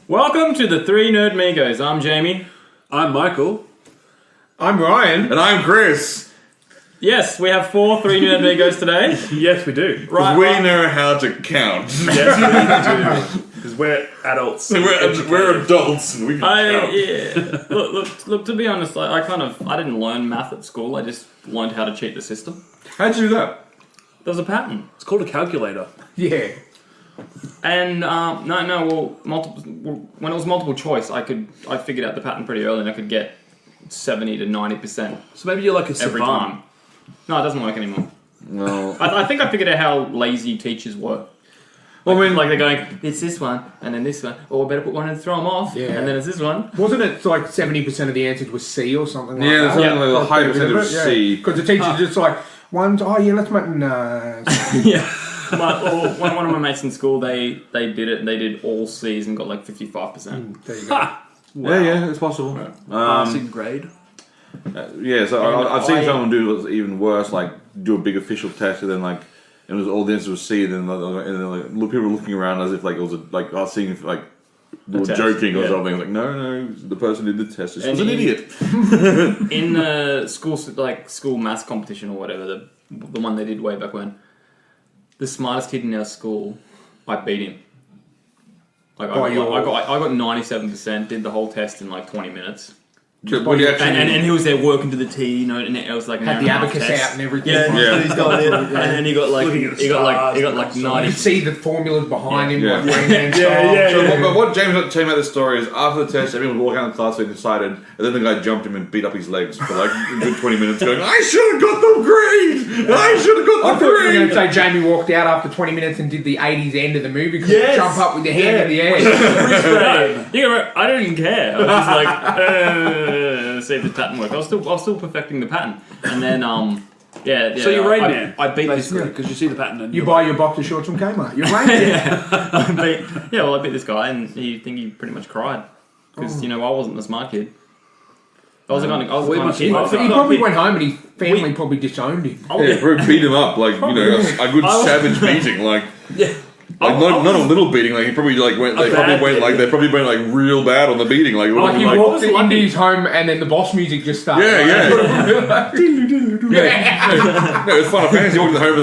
Welcome to the Three Nerd Migos. I'm Jamie. I'm Michael. I'm Ryan. And I'm Chris. Yes, we have Three Nerd Migos today. Yes, we do. Right, We know how to count. Yes, we do. Because we're adults. We're adults and we can count. Yeah. Look. To be honest, I didn't learn math at school. I just learned how to cheat the system. How'd you do that? There's a pattern. It's called a calculator. Yeah. And when it was multiple choice, I figured out the pattern pretty early, and I could get 70 to 90%. So maybe you're like a every savant. time. No, it doesn't work anymore. No. I think I figured out how lazy teachers were. Well, Like they're going, it's this one, and then this one. Or better put one and throw them off. Yeah. And then it's this one. Wasn't it like 70% of the answers was C or something like Yeah, that? there's something like a high percentage of C. Because the teacher's just like, let's make Yeah. One of my mates in school, they did it, and they did all C's and got like 55%. There you go. Yeah, it's possible. Passing grade. So I've seen someone do even worse, like do a big official test and then like it was all the answers were C, and then people were looking around as if like it was I was seeing if like they were joking or something. Like no, the person who did the test was an idiot. In the school maths competition or whatever, the one they did way back when, the smartest kid in our school, I beat him. Like I got 97%, did the whole test in like 20 minutes. And he was there working to the T, and it was like an had the abacus test out and everything. Yeah. He's going in, and then he got like 90. You see the formulas behind him. Yeah. Like But what James was telling me about this story is after the test, everyone was walking out of the class, they decided, and then the guy jumped him and beat up his legs for like a good 20 minutes, going, "I should have got the grade! I should have got I the thought you were going grade!" to say Jamie walked out after 20 minutes and did the 80s end of the movie because you jump up with your hand in the air. I don't even care. I was just like, see if the pattern worked. I was still perfecting the pattern, and then So you're Rain Man. I beat this guy because you see the pattern. And You buy your boxer shorts from Kmart. You're Rain Man. I beat this guy, and he pretty much cried because I wasn't the smart kid. I was the kind of kid. He probably went home and his family probably disowned him. Yeah, probably beat him up like a good savage beating, like. Yeah. Like not a little beating, like he probably like went. They probably went like real bad on the beating, like. Like he walked into his home and then the boss music just started. Yeah. No, it's Final Fantasy. He walked in the home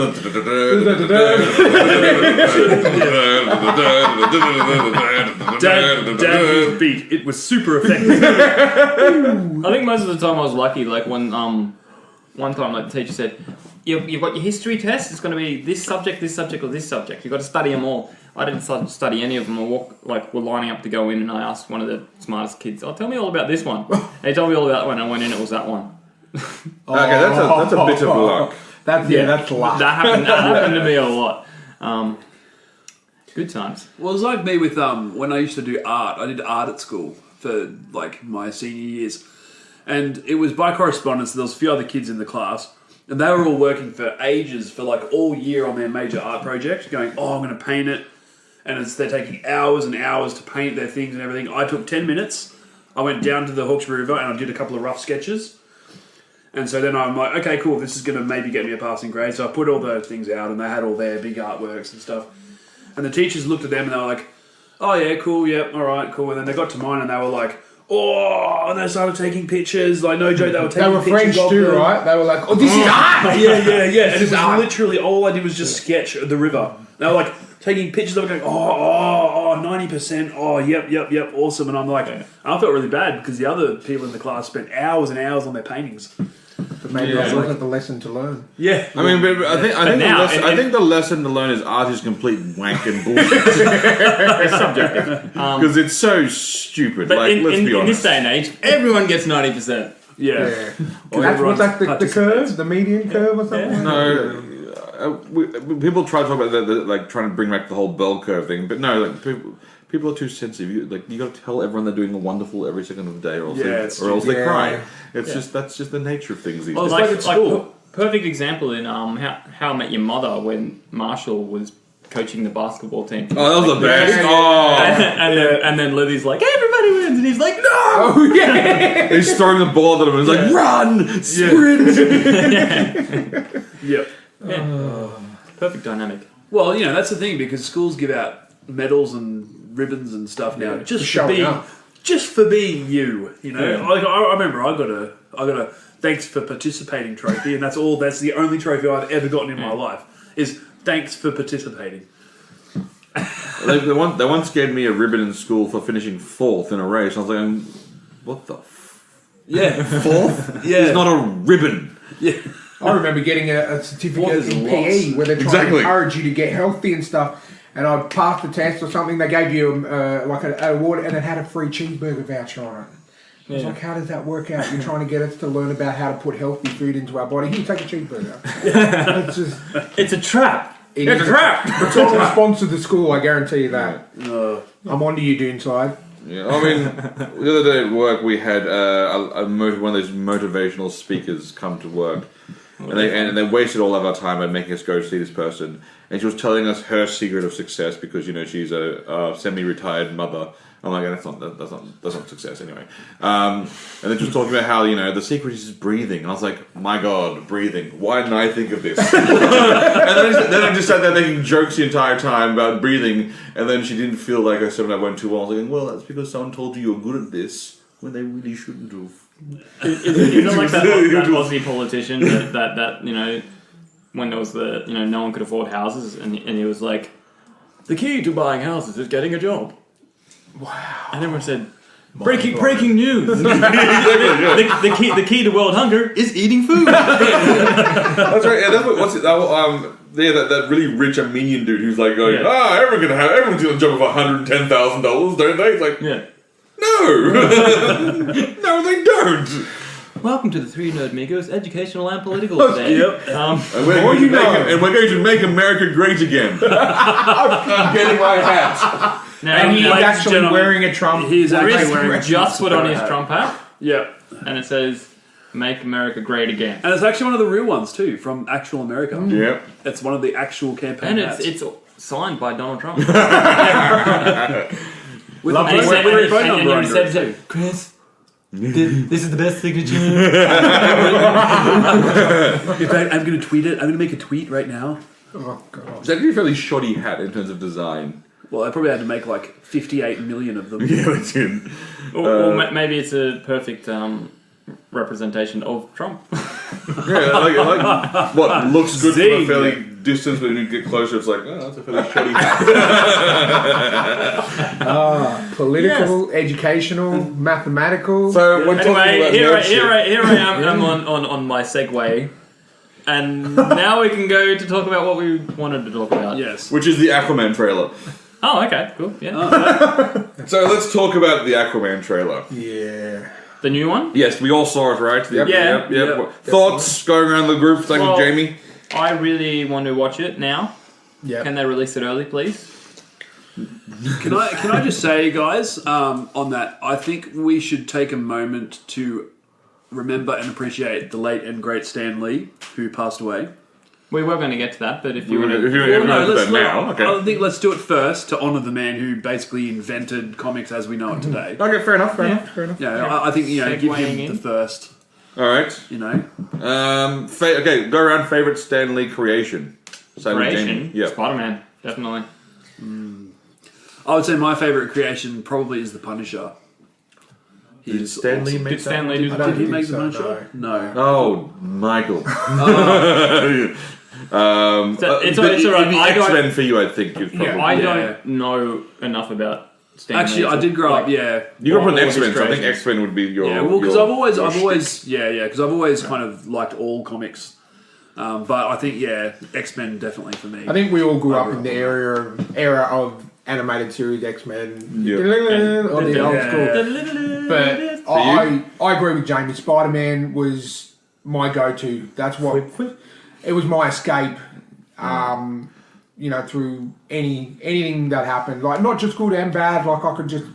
Dad beat. It was super effective. I think most of the time I was lucky. Like when one time like the teacher said, You've got your history test. It's going to be this subject, or this subject. You've got to study them all. I didn't study any of them. We're lining up to go in, and I asked one of the smartest kids, "Tell me all about this one." And he told me all about that one. I went in, it was that one. Okay, that's a bit of luck. That's luck. That happened to me a lot. Good times. Well, it was like me with when I used to do art. I did art at school for like my senior years, and it was by correspondence. There was a few other kids in the class. And they were all working for ages, for like all year on their major art project, going, I'm going to paint it. And they're taking hours and hours to paint their things and everything. I took 10 minutes. I went down to the Hawkesbury River and I did a couple of rough sketches. And so then I'm like, okay, cool, this is going to maybe get me a passing grade. So I put all those things out and they had all their big artworks and stuff. And the teachers looked at them and they were like, oh yeah, cool, yep, all right, cool. And then they got to mine and they were like, and they started taking pictures. Like, no joke, they were taking pictures. They were French too, right? They were like, this is art! Yeah. And it was literally, all I did was just sketch the river. They were like, taking pictures of it going, 90%, yep, awesome. And I'm like, I felt really bad because the other people in the class spent hours and hours on their paintings. But maybe that wasn't the lesson to learn. Yeah. I mean, but I think the lesson to learn is art is complete wank and bullshit. It's subjective. Because it's so stupid. But let's be honest. In this day and age, everyone gets 90%. Yeah. What's like the curve? The median curve or something? No. People try to talk about like trying to bring back the whole bell curve thing, but no, like people are too sensitive. You got to tell everyone they're doing a wonderful every second of the day, or else they cry. That's just the nature of things these days. Like at school. Perfect example in How I Met Your Mother when Marshall was coaching the basketball team. Oh, that was the best. And then Lily's like, everybody wins, and he's like, no. Oh yeah. He's throwing the ball at him, and he's like, run, sprint. Yep. Perfect dynamic. Well, that's the thing because schools give out medals and ribbons and stuff now, Yeah, just for for showing being, up. just for being you. You know, Yeah. like, I remember I got a thanks for participating trophy, and that's all. That's the only trophy I've ever gotten in my life is thanks for participating. They once gave me a ribbon in school for finishing 4th in a race. I was like, what the Yeah, 4th? Yeah. It's not a ribbon. yeah. I remember getting a What certificate is in loss? PE where they're trying Exactly. to encourage you to get healthy and stuff. And I passed the test or something. They gave you like an award, and it had a free cheeseburger voucher on it. I was like, how does that work out? You're trying to get us to learn about how to put healthy food into our body. Here, take a cheeseburger. It's just, It's a trap. it's a trap. It's all a response to the school, I guarantee you that. I'm on to you, Doonside. Yeah, I mean, the other day at work we had one of those motivational speakers come to work, and they wasted all of our time by making us go see this person. And she was telling us her secret of success because she's a semi-retired mother. I'm like, that's not success anyway. And then she was talking about how the secret is just breathing. And I was like, my God, breathing. Why didn't I think of this? And then I just sat there making jokes the entire time about breathing. And then she didn't feel like I said that went too well. I was like, well, that's because someone told you you're good at this when they really shouldn't have. You know, like that Aussie politician that when there was no one could afford houses, and he was like, the key to buying houses is getting a job. Wow! And everyone said, breaking news. the key to world hunger is eating food. That's right. Yeah, that's what's it? That really rich Armenian dude who's like going, everyone's got a job of $110,000, don't they? It's like, Yeah. no, no, they don't. Welcome to the Three Nerd Migos Educational and Political today. Yep. And we're going to make America great again. I'm getting my hat. Now, And he's ladies and actually gentlemen, wearing a Trump. He's actually Chris wearing a just put on his Trump hat, Yep. and it says, "Make America Great Again." And it's actually one of the real ones too, from actual America. Yep. It's one of the actual campaign And hats. it's signed by Donald Trump. with And he said, with a phone number and he under it. said, Chris, this is the best signature. In fact, I'm going to tweet it. I'm going to make a tweet right now. Oh, God. It's actually a fairly shoddy hat in terms of design. Well, I probably had to make like 58 million of them. Yeah, they did. Or maybe it's a perfect representation of Trump. Yeah, like what looks good from a Zing. fairly distance, but when you get closer, it's like, oh, that's a fairly shoddy hat. Political, educational, mathematical. So when talking Anyway, about here nerd I shit, am on my segue. And now we can go to talk about what we wanted to talk about. Yes. which is the Aquaman trailer. Oh, okay, cool. Yeah. So let's talk about the Aquaman trailer. Yeah. The new one? Yes, we all saw it, right? Yep. Yeah. Yep. Thoughts going around the group, starting with Well, Jamie? I really want to watch it now. Yeah. Can they release it early, please? Can I just say, guys, on that, I think we should take a moment to remember and appreciate the late and great Stan Lee, who passed away. We were going to get to that, but if you want If to... you Well, no, want to let's do that now, okay. I think let's do it first to honour the man who basically invented comics as we know it today. Okay, fair enough. Yeah, I think give Segueing him in. the first. All right. Okay, go around favorite Stan Lee creation. Same with Jamie. Creation? Yeah. Spider-Man, definitely. I would say my favourite creation probably is the Punisher. Did Stan Lee Did make Stan that? Lee do I the... don't Did he think make so, the Punisher? No. Oh, Michael. It's all but right. it'd be I don't- X-Men for you, I think. You'd probably. I Yeah. don't know enough about Stan Actually, Lee I to, did grow like, up. Yeah. You grew up on all of his X-Men, so I think creations. X-Men would be your. Yeah, well, because your- I've always, your because I've always kind of liked all comics, but I think X-Men definitely for me. I think we all grew up in the era of animated series X-Men Yeah. or the old Yeah. school. But I agree with Jamie. Spider-Man was my go-to. That's what it was, my escape. Through anything that happened, like not just good and bad. Like I could just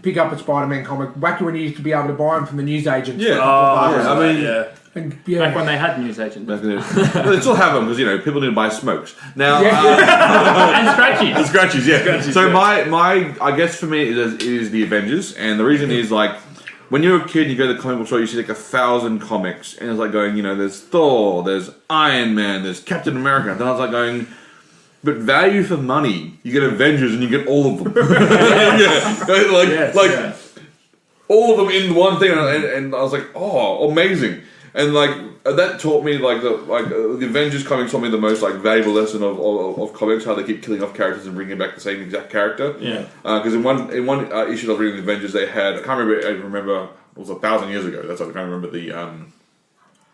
pick up a Spider-Man comic back when you used to be able to buy them from the newsagents. Yeah. for a couple of yeah, bucks. I mean- yeah. And, Back when they had newsagents. Back then. They still have them because people need to buy smokes now. And scratchies. The scratchies, yeah. Scratchies, So yeah. my I guess for me it is the Avengers, and the reason is like when you're a kid, you go to the comic book store, you see like 1,000 comics, and it's like going, there's Thor, there's Iron Man, there's Captain America. And then I was like going, But value for money, you get Avengers and you get all of them. All of them in one thing, and I was like, oh, amazing. And like that taught me the Avengers comics taught me the most like valuable lesson of comics, how they keep killing off characters and bringing back the same exact character. Yeah. Because in one issue I was reading the Avengers, they had I remember it was 1,000 years ago. That's what I can't remember the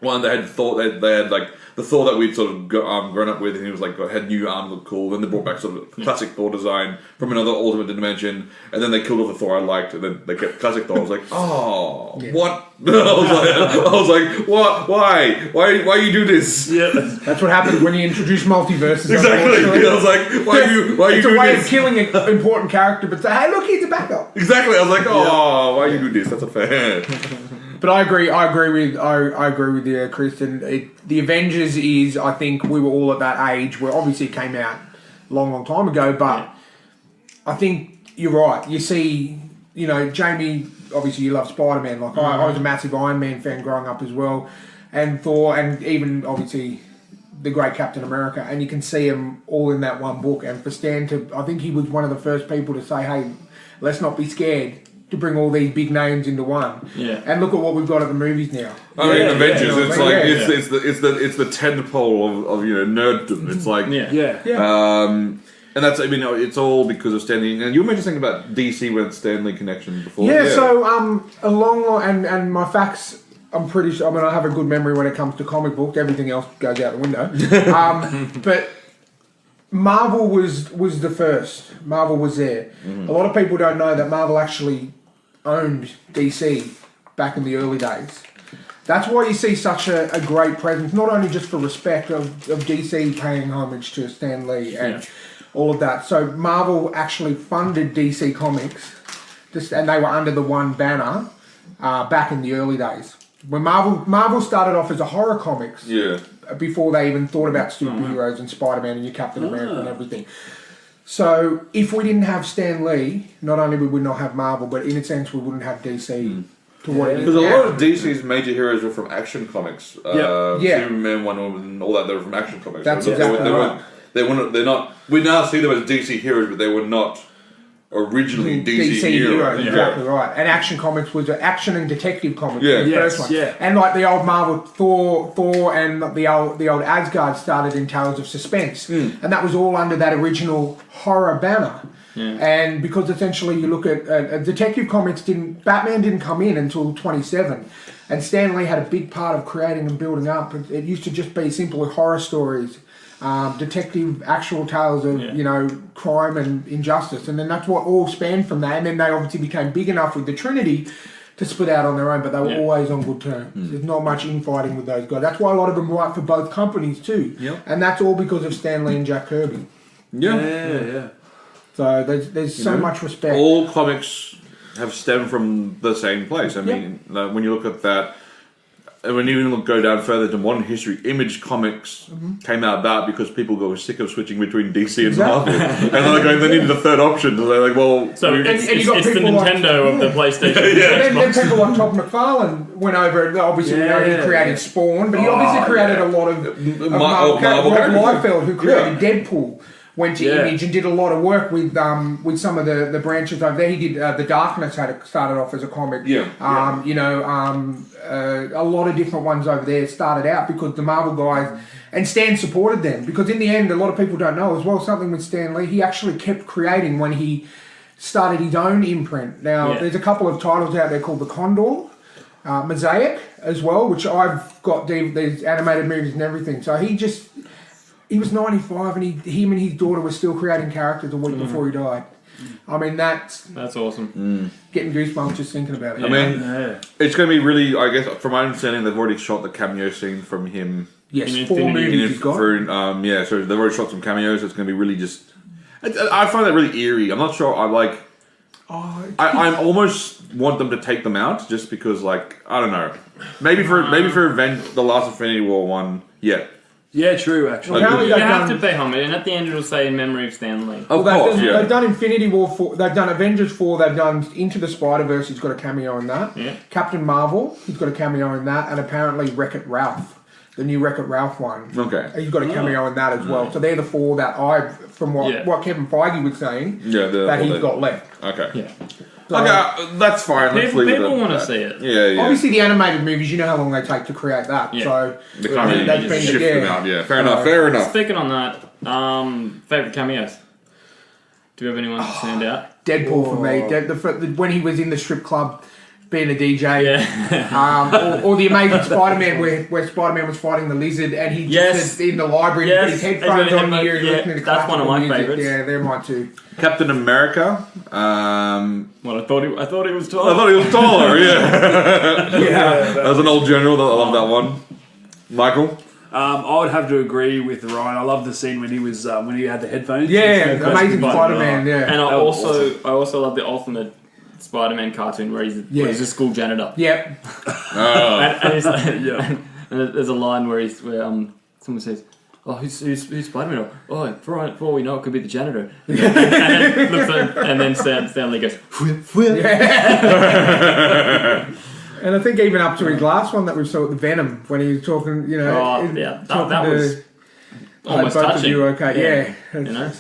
one they had Thor. They had like the Thor that we'd sort of grown up with, and he was like had new arm, looked cool. Then they brought back sort of classic Thor design from another alternate dimension, and then they killed off the Thor I liked, and then they kept classic Thor. I was like, oh, what? I was like, what? Why you do this? Yeah, that's what happens when you introduce multiverses. Exactly. I was like, why you do this? It's a way of killing an important character, but say, hey, look, he's a backup. Exactly. I was like, oh, why you do this? That's a fair. But I agree with you, Kristen. The Avengers is, I think we were all at that age where obviously it came out a long time ago, but I think you're right. You see, Jamie, obviously you love Spider-Man. Like I was a massive Iron Man fan growing up as well, and Thor, and even obviously the great Captain America, and you can see them all in that one book. And for Stan I think he was one of the first people to say, hey, let's not be scared to bring all these big names into one. Yeah. And look at what we've got at the movies now. I mean, Avengers. It's the tentpole of nerddom. It's like and that's it's all because of Stan Lee. And you were mentioning something about DC with Stan Lee connection before. Yeah. So and my facts. I'm pretty sure. I mean, I have a good memory when it comes to comic books. Everything else goes out the window. But Marvel was the first. Marvel was there. A lot of people don't know that Marvel actually owned DC back in the early days. That's why you see such a great presence, not only just for respect of DC paying homage to Stan Lee and all of that. So Marvel actually funded DC Comics, and they were under the one banner back in the early days. When Marvel started off as a horror comics. Yeah. Before they even thought about superheroes and Spider-Man and your Captain America and everything. So if we didn't have Stan Lee, not only would we not have Marvel, but in a sense we wouldn't have DC to what it is. Because a lot of DC's major heroes were from action comics. Superman, Wonder Woman, and all that, they were from action comics. That's exactly right. They're not. We now see them as DC heroes, but they were not originally DC heroes. Exactly right. And action comics was action and detective comics. Yeah. The first one. Yeah. And like the old Marvel Thor and the old Asgard started in Tales of Suspense, and that was all under that original horror banner. Yeah. And because essentially you look at detective comics, Batman didn't come in until 27, and Stan Lee had a big part of creating and building up. It used to just be simply horror stories. Detective actual tales of crime and injustice, and then that's what all spanned from that. And then they obviously became big enough with the Trinity to split out on their own, but they were always on good terms. There's not much infighting with those guys. That's why a lot of them write for both companies too. Yep. And that's all because of Stan Lee and Jack Kirby. Yeah. So there's so much respect. All comics have stemmed from the same place. I mean, when you look at that. And when you even go down further to modern history, Image Comics came out about because people got sick of switching between DC and Marvel. And they're going, they needed a third option. So they're like, well... So it's the Nintendo of the PlayStation. And then people like Todd McFarlane went over, obviously he created Spawn, but he obviously created a lot of Marvel characters. Rob Liefeld, who created Deadpool, went to Image and did a lot of work with some of the branches over there. He did The Darkness started off as a comic. A lot of different ones over there started out because the Marvel guys and Stan supported them, because in the end a lot of people don't know as well something with Stan Lee, he actually kept creating when he started his own imprint. Now there's a couple of titles out there called The Condor, Mosaic as well, which I've got these animated movies and everything. So he was 95 and him and his daughter were still creating characters a week before he died. I mean, that's awesome. Getting goosebumps just thinking about it. I mean, it's going to be really, I guess, from my understanding, they've already shot the cameo scene from him. Yes, 4 movies he's got. So they've already shot some cameos. It's going to be really just... I find that really eerie. I'm not sure I almost want them to take them out just because, I don't know. Maybe for the Last Infinity War one, Yeah, true, actually. You have to pay homage, and at the end it'll say in memory of Stan Lee. They've done Infinity War 4, they've done Avengers 4, they've done Into the Spider-Verse, he's got a cameo in that. Yeah. Captain Marvel, he's got a cameo in that, and apparently Wreck-It Ralph the new Wreck-It Ralph one. Okay. He's got a cameo in that as well. So they're the 4 that from what Kevin Feige was saying, that he's got left. Okay. Yeah. So, Okay, that's fine. Let's leave it People at want to that. see it. Yeah. obviously, the animated movies, you know how long they take to create that. Yeah. So They can't really that's just been shift them out. Yeah, fair enough. Speaking on that, favourite cameos? Do you have anyone to stand out? Deadpool for me. When he was in the strip club being a DJ. Yeah. Or the Amazing Spider-Man where Spider-Man was fighting the lizard and he just in the library put his headphones on here and listening to that's one of my music. favourites. Yeah, they're mine too. Captain America. Well, I thought he was taller. I thought he was taller. Yeah. Yeah. That was an old general. I love that one. Michael. I would have to agree with Ryan. I love the scene when he was when he had the headphones. Yeah, He was Amazing first Spider-Man, yeah. And I That was also love the Ultimate Spider-Man cartoon where he's a school janitor. Yep. And he's like, Yeah. and there's a line where someone says, "Oh, who's Spider-Man?" "Oh, for all we know, it could be the janitor." and then Stanley goes, "Whip." And I think even up to his last one that we saw at the Venom when he was talking, you know. Oh, yeah, that was almost both touching. of you okay, yeah. You know?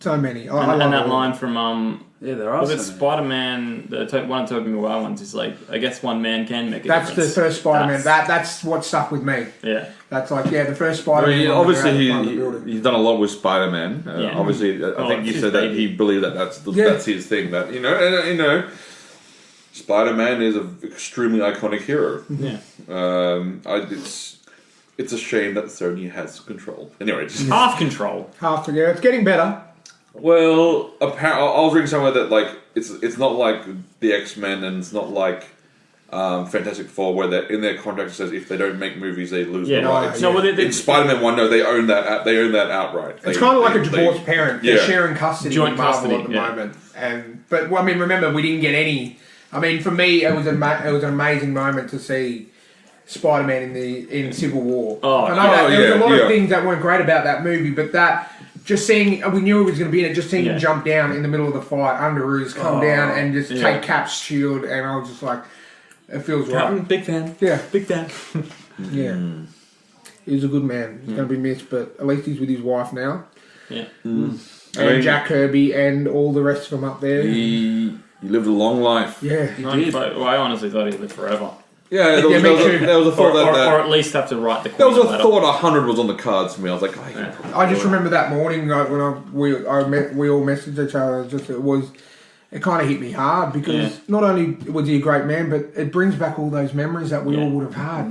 So many. I And love that it. line from Yeah, there are. was it so many. Spider-Man? One of Tobey Maguire ones is like, I guess one man can make a That's the difference. first Spider-Man. That's what stuck with me. Yeah. That's like, the first I Spider-Man. mean, one obviously, around the front of the building. he's done a lot with Spider-Man. Yeah. Obviously, I think it's you his said that baby. he believed that that's his thing. That Spider-Man is an extremely iconic hero. Yeah. It's a shame that Sony has control. Anyway, just, Half control. Half a year. It's getting better. well, apparently, I was reading somewhere that like it's not like the X-Men and it's not like Fantastic Four where they're in their contract it says if they don't make movies they lose the rights. No, well, In Spider-Man 1, no, they own that. They own that outright. It's kind of like a divorced parent. They're yeah. sharing custody Joint with Marvel custody, at the yeah. moment. But well, I mean, remember we didn't get any. I mean, for me, it was an amazing moment to see Spider-Man in Civil War. Oh, I know that there was a lot yeah. of things that weren't great about that movie, but that. Just seeing, we knew he was going to be in it. Just seeing him jump down in the middle of the fight, under Ruse, come down and just take Cap's shield, and I was just like, it feels right. Big fan. Yeah, Big fan. yeah. He was a good man. He's going to be missed, but at least he's with his wife now. Yeah. And Jack Kirby and all the rest of them up there. He lived a long life. Yeah. Well, I honestly thought he'd live forever. Yeah, there was, me too. there was a thought Or at least have to write the there was Queen a letter. thought 100 was on the cards for me. I was like, oh, yeah. I just remember that morning like, when we all messaged each other. It kind of hit me hard because not only was he a great man, but it brings back all those memories that we all would have had.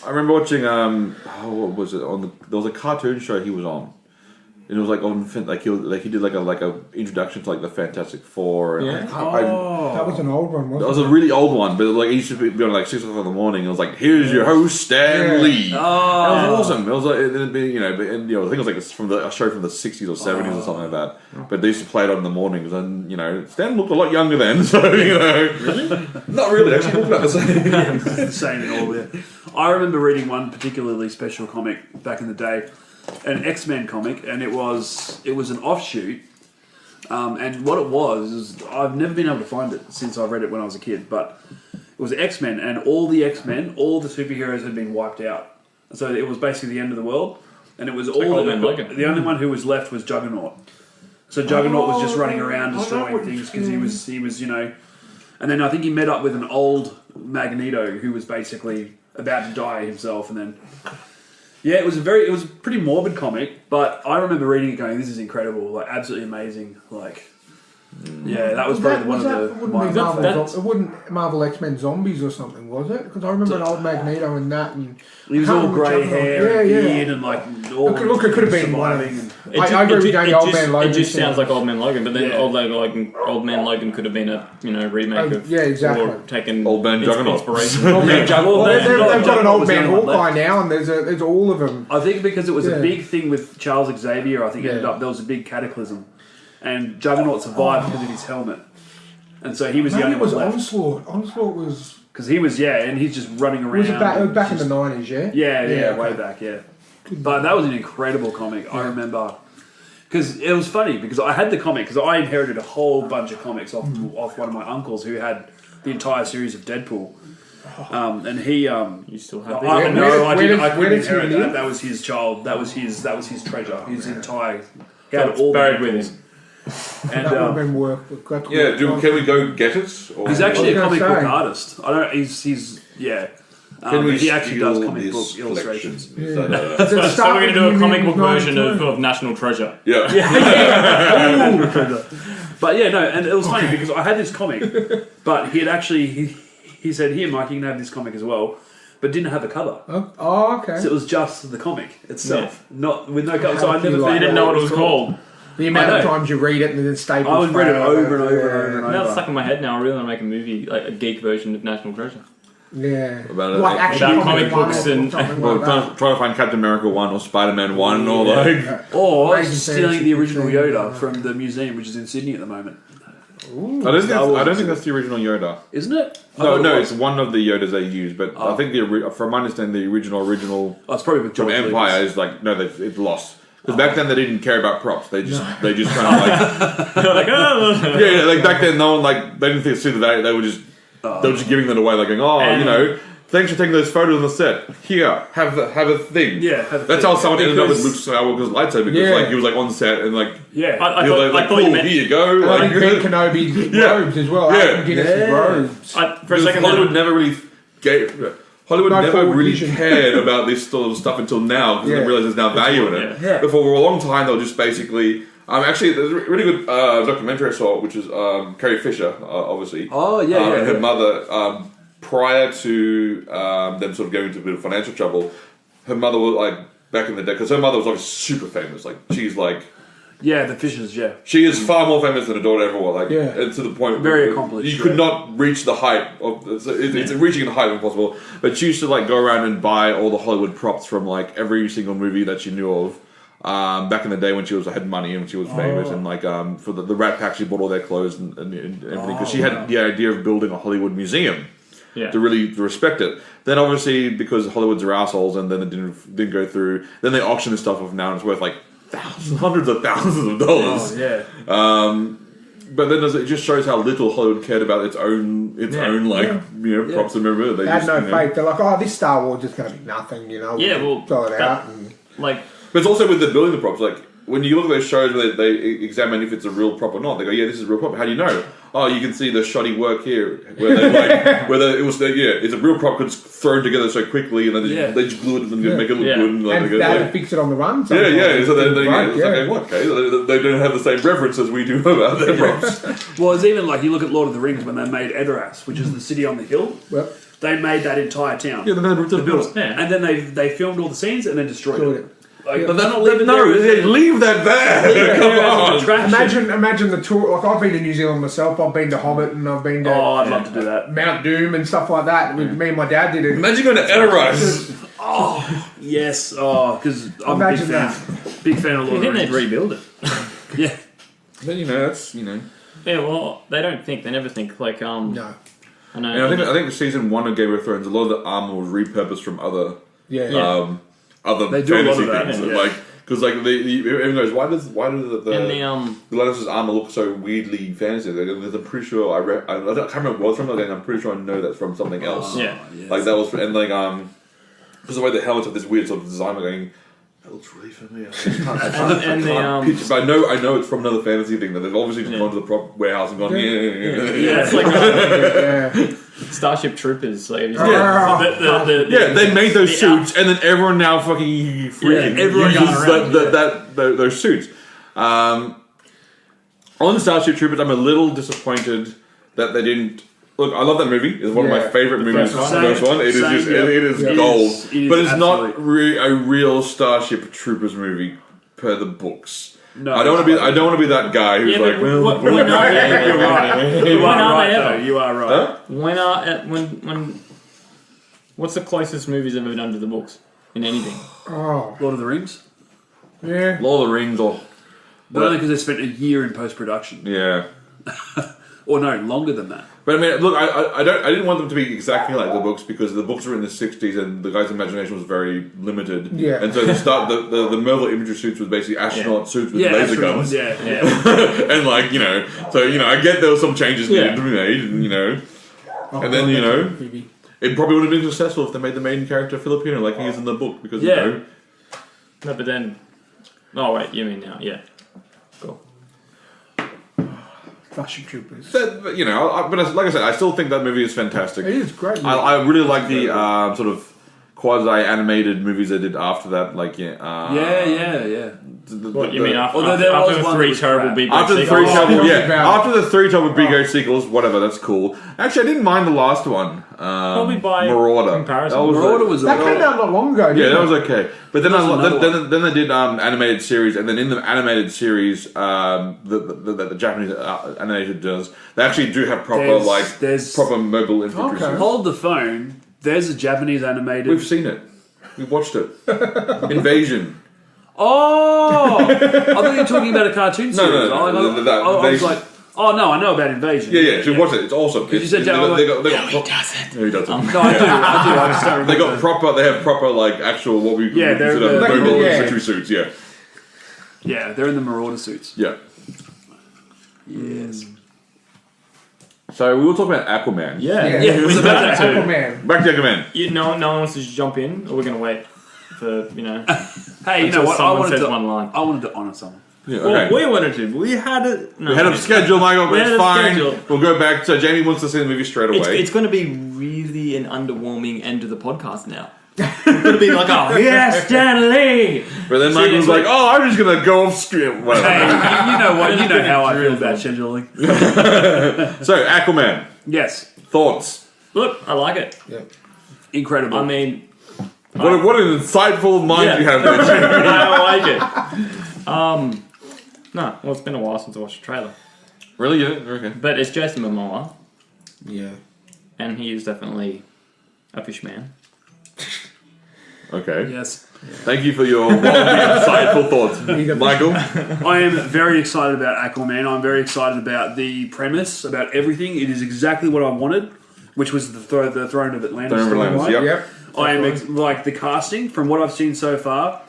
I remember watching what was it there was a cartoon show he was on. And it was like on he did like a introduction to like the Fantastic Four. And That was an old one, that wasn't was it? a really old one, but like it used to be on like 6 o'clock in the morning. It was like, here's your host Stan Lee. That was awesome. It was like it'd be, I think it was like it's from a show from the 60s or 70s or something like that. But they used to play it on in the mornings, and Stan looked a lot younger then. So really, not really. Actually, looked about the same. It's the same in all there. I remember reading one particularly special comic back in the day, an X-Men comic, and it was an offshoot. And what it was is I've never been able to find it since I read it when I was a kid, but it was X-Men, and all the X-Men, all the superheroes had been wiped out. So it was basically the end of the world, and it was like Old Man Logan. the only one who was left was Juggernaut. So Juggernaut was just running around destroying things because he was and then I think he met up with an old Magneto who was basically about to die himself, and then it was a pretty morbid comic, but I remember reading it going, this is incredible, like absolutely amazing, like that was probably one of the it wouldn't Marvel X-Men Zombies or something, was it? Because I remember an old Magneto and that, and he was all grey hair and beard and like all Look, it could have been one. surviving. I agree with Danny, Old Man Logan. It just sounds like Old Man Logan, but then Yeah. Old Man Logan could have been a remake of exactly. or taken Old Man Juggernaut. inspiration. Old Man Juggernaut. Well, They've got an Old was Man the only one Hawkeye left. now, and there's all of them. I think because it was Yeah. a big thing with Charles Xavier, I think it ended up there was a big cataclysm, and Juggernaut survived because of his helmet, and so he was the Maybe only it was one left Onslaught. Onslaught was. because he was and he's just running around. Was it back? It was back in just- the 90s, yeah. Yeah, way okay. back, yeah. But that was an incredible comic. I remember because it was funny because I had the comic because I inherited a whole bunch of comics off one of my uncles who had the entire series of Deadpool. And he You still have I these? no, I didn't. I where couldn't does he inherit live? that. That was his child. That was his treasure. His entire. He had It's all buried the with him. And That would have been work. We've got to Yeah, can we go get it? Or he's actually a I was comic gonna book say. artist. I don't. He's yeah. Can we he actually does steal comic this book illustrations. collection? Is that, So we're going to do a comic book version of National Treasure. yeah. But yeah, no, and it was funny because I had this comic, but he had actually he said, "Here, Mike, you can have this comic as well," but didn't have a cover. Oh, okay. So it was just the comic itself, not with no cover. So How I do you never like You didn't know what it was called. The amount I of know. times you read it and then staples. I would read it fail over and over and over and yeah. over. Now it's stuck in my head now. I really want to make a movie, like a geek version of National Treasure. Yeah. About Like action about comic one books or and- something Well, like that. trying to find Captain America 1 or Spider-Man 1 or like... Or Crazy stealing fantasy the original thing, Yoda yeah. from the museum, which is in Sydney at the moment, I don't think that's the original Yoda. isn't it? I No, thought no, it it's was. one of the Yodas they use, but I think from my understanding, the original Oh, it's probably with from George Empire Lucas. is like no, it's lost. Because back then they didn't care about props. They just kind of like Like, oh. yeah, like back then no one like they didn't see the value. They were just giving them away, like going, oh, And- you know, thanks for taking those photos on the set. Here, have a thing. Yeah, have a that's thing. how someone ended up with Luke Because- Skywalker's lightsaber because Yeah. like he was like on set and like Yeah, I he was thought, like I thought cool, you meant. here you go. And I Like, think Ben Kenobi's Yeah. robes as well. Yeah. Alfred Guinness's Yeah. robes. For a because second, Hollywood then, never really gave. Hollywood No never forward really vision. cared about this sort of stuff until now because Yeah. they realize there's now value in it. Yeah. But for a long time, they'll just basically. Actually, there's a really good documentary I saw, which is Carrie Fisher, obviously. Oh, yeah, yeah, And her yeah. mother, prior to them sort of going into a bit of financial trouble, her mother was like back in the day because her mother was like super famous. Like she's like. yeah, the Fishers. Yeah, She is far more famous than her daughter ever was. Like, Yeah. and to the point Very where accomplished, You could yeah. not reach the height of. It's reaching the height of impossible. But she used to like go around and buy all the Hollywood props from like every single movie that she knew of. Back in the day when she had money and she was famous, and like for the Rat Pack, she bought all their clothes and everything because she had the idea of building a Hollywood museum yeah. to really respect it. Then obviously because Hollywood's are assholes and then it didn't go through. Then they auction this stuff off now and it's worth like hundreds of thousands of dollars. oh yeah. But then it just shows how little Hollywood cared about its own props and memorabilia. They They had just, no you know. faith. They're like, oh, this Star Wars is going to be nothing, you know. Yeah, well, throw it that- out. And, Like, But it's also with the building the props. Like when you look at those shows where they examine if it's a real prop or not, they go, "Yeah, this is a real prop." How do you know? Oh, you can see the shoddy work here, where they like, it's a real prop because it's thrown together so quickly, and then they just glue it and make it look Yeah. good. And, like, and they go, they yeah. fix it on the run. Yeah, sometimes. yeah. So It's they right, it's like, well, okay, they don't have the same reference as we do about their props. Well, it's even like you look at Lord of the Rings when they made Edoras, which is the city on the hill. Well, They made that entire town. Yeah, they never built it. yeah. And then they filmed all the scenes and then destroyed destroyed it. it. Like, But they're not leaving leave that there. Come on. Imagine the tour. Like I've been to New Zealand myself. I've been to Hobbit and I've been to Oh, I'd love to do that. Mount Doom and stuff like that. Me and my dad did it. Imagine going to Edoras. Yes. Oh, because I'm a big Imagine fan. Big fan of you Lord think of the they'd Rings. rebuild it? Yeah. Then that's Yeah, well, they don't think. They never think. Like, No. I know. And I think season 1 of Game of Thrones, a lot of the armor was repurposed from other Yeah. other They do a lot fantasy of that, things. yeah. Like because like everyone goes, why does the And the Lannisters' armor look so weirdly fantasy? I'm pretty sure I can't remember what it was from. Again, I'm pretty sure I know that's from something else. Yeah. Yes. Like that was and like because the way the helmets have this weird sort of design, I'm going. That looks really familiar. and the Picture, but I know it's from another fantasy thing that they've obviously just gone to the prop warehouse and gone, yeah, it's like Yeah. Starship Troopers. Like, have you Yeah. seen Yeah, they made those the out- suits, and then everyone now fucking freaking everyone uses going around, those suits. On Starship Troopers, I'm a little disappointed that they didn't. Look, I love that movie. It's one of my Yeah. favorite movies. first The one. first one. It is Same, just yeah. it is Yeah. gold, It is but it's not absolute. a real Starship Troopers movie per the books. No, I don't want to be that guy who's Yeah, like, but well, what- when are they? You're right. You When are are right, they though. ever? You are right. huh? when what's the closest movies ever done to the books in anything? Oh. Lord of the Rings? Yeah. Lord of the Rings, or But only because they spent a year in post-production. yeah. Or no, longer than that. But I mean, look, I didn't want them to be exactly like the books because the books were in the '60s and the guy's imagination was very limited. Yeah. And so the Marvel imagery suits was basically astronaut suits with Yeah, laser astronauts, guns. Yeah. Yeah. And like so I get there were some changes needed to be made, and Oh, and then Phoebe. it probably would have been successful if they made the main character Filipino, like he is in the book, because Yeah. you know. No, but then. Oh wait, you mean now? Yeah. Cool. Starship Troopers. But, you know, but like I said, I still think that movie is fantastic. It is great. I really like the sort of quasi-animated movies they did after that, like yeah. What you mean after, Although there after was the one three that was terrible crap. big After the sequels? three terrible, Oh, yeah. After the three terrible big Oh. sequels, whatever, that's cool. Actually, I didn't mind the last one. Probably by Marauder. comparison. That was Marauder was that came out not long ago. yeah, Didn't that it? was okay. But then There was another then they did animated series, and then in the animated series, the Japanese animation does, they actually do have proper There's- proper mobile infantry. Okay. suits. Hold the phone. There's a Japanese animated. We've seen it. We've watched it. Invasion. Oh! I thought you were talking about a cartoon series. no, I was like, oh no, I know about Invasion. Yeah, you should watch it. It's awesome. you said they got, Japanese- they got He doesn't. No, he doesn't. No, I do. I just don't remember. They got proper. They have proper like actual what we Yeah, they're consider the- mobile yeah. infantry suits. Yeah, Yeah, they're in the Marauder suits. yeah. Yes. So we will talk about Aquaman. Yeah, Yeah, it was about that too. Aquaman. Back to Aquaman. No one wants to jump in, or we're gonna wait for Hey, you know until what? someone says one line. I wanted to honour someone. Yeah, Well, okay. we wanted to. We had it. No, We had a schedule, Michael, but We had it's a fine. schedule. We'll go back. So Jamie wants to see the movie straight away. It's going to be really an underwhelming end to the podcast now. It's going to be like, oh yes, Stan Lee. but then See, Michael's it's like, like- "Oh, I'm just gonna go off script." Whatever. Hey, you know what? You know how I feel about scheduling. So Aquaman, Yes, thoughts? Look, I like it. incredible. I mean, What an insightful mind Yeah. you have there, Jamie. I like it. No, well, it's been a while since I watched the trailer, Really? Yeah. Okay. but it's Jason Momoa, Yeah. and he is definitely a fish man. Okay. yes, Thank you for your wildly insightful thoughts, Michael. I am very excited about Aquaman. I'm very excited about the premise, about everything. It is exactly what I wanted, which was the Throne of Atlantis. Throne of Atlantis, storyline. yep. Yep. I am like the casting from what I've seen so far.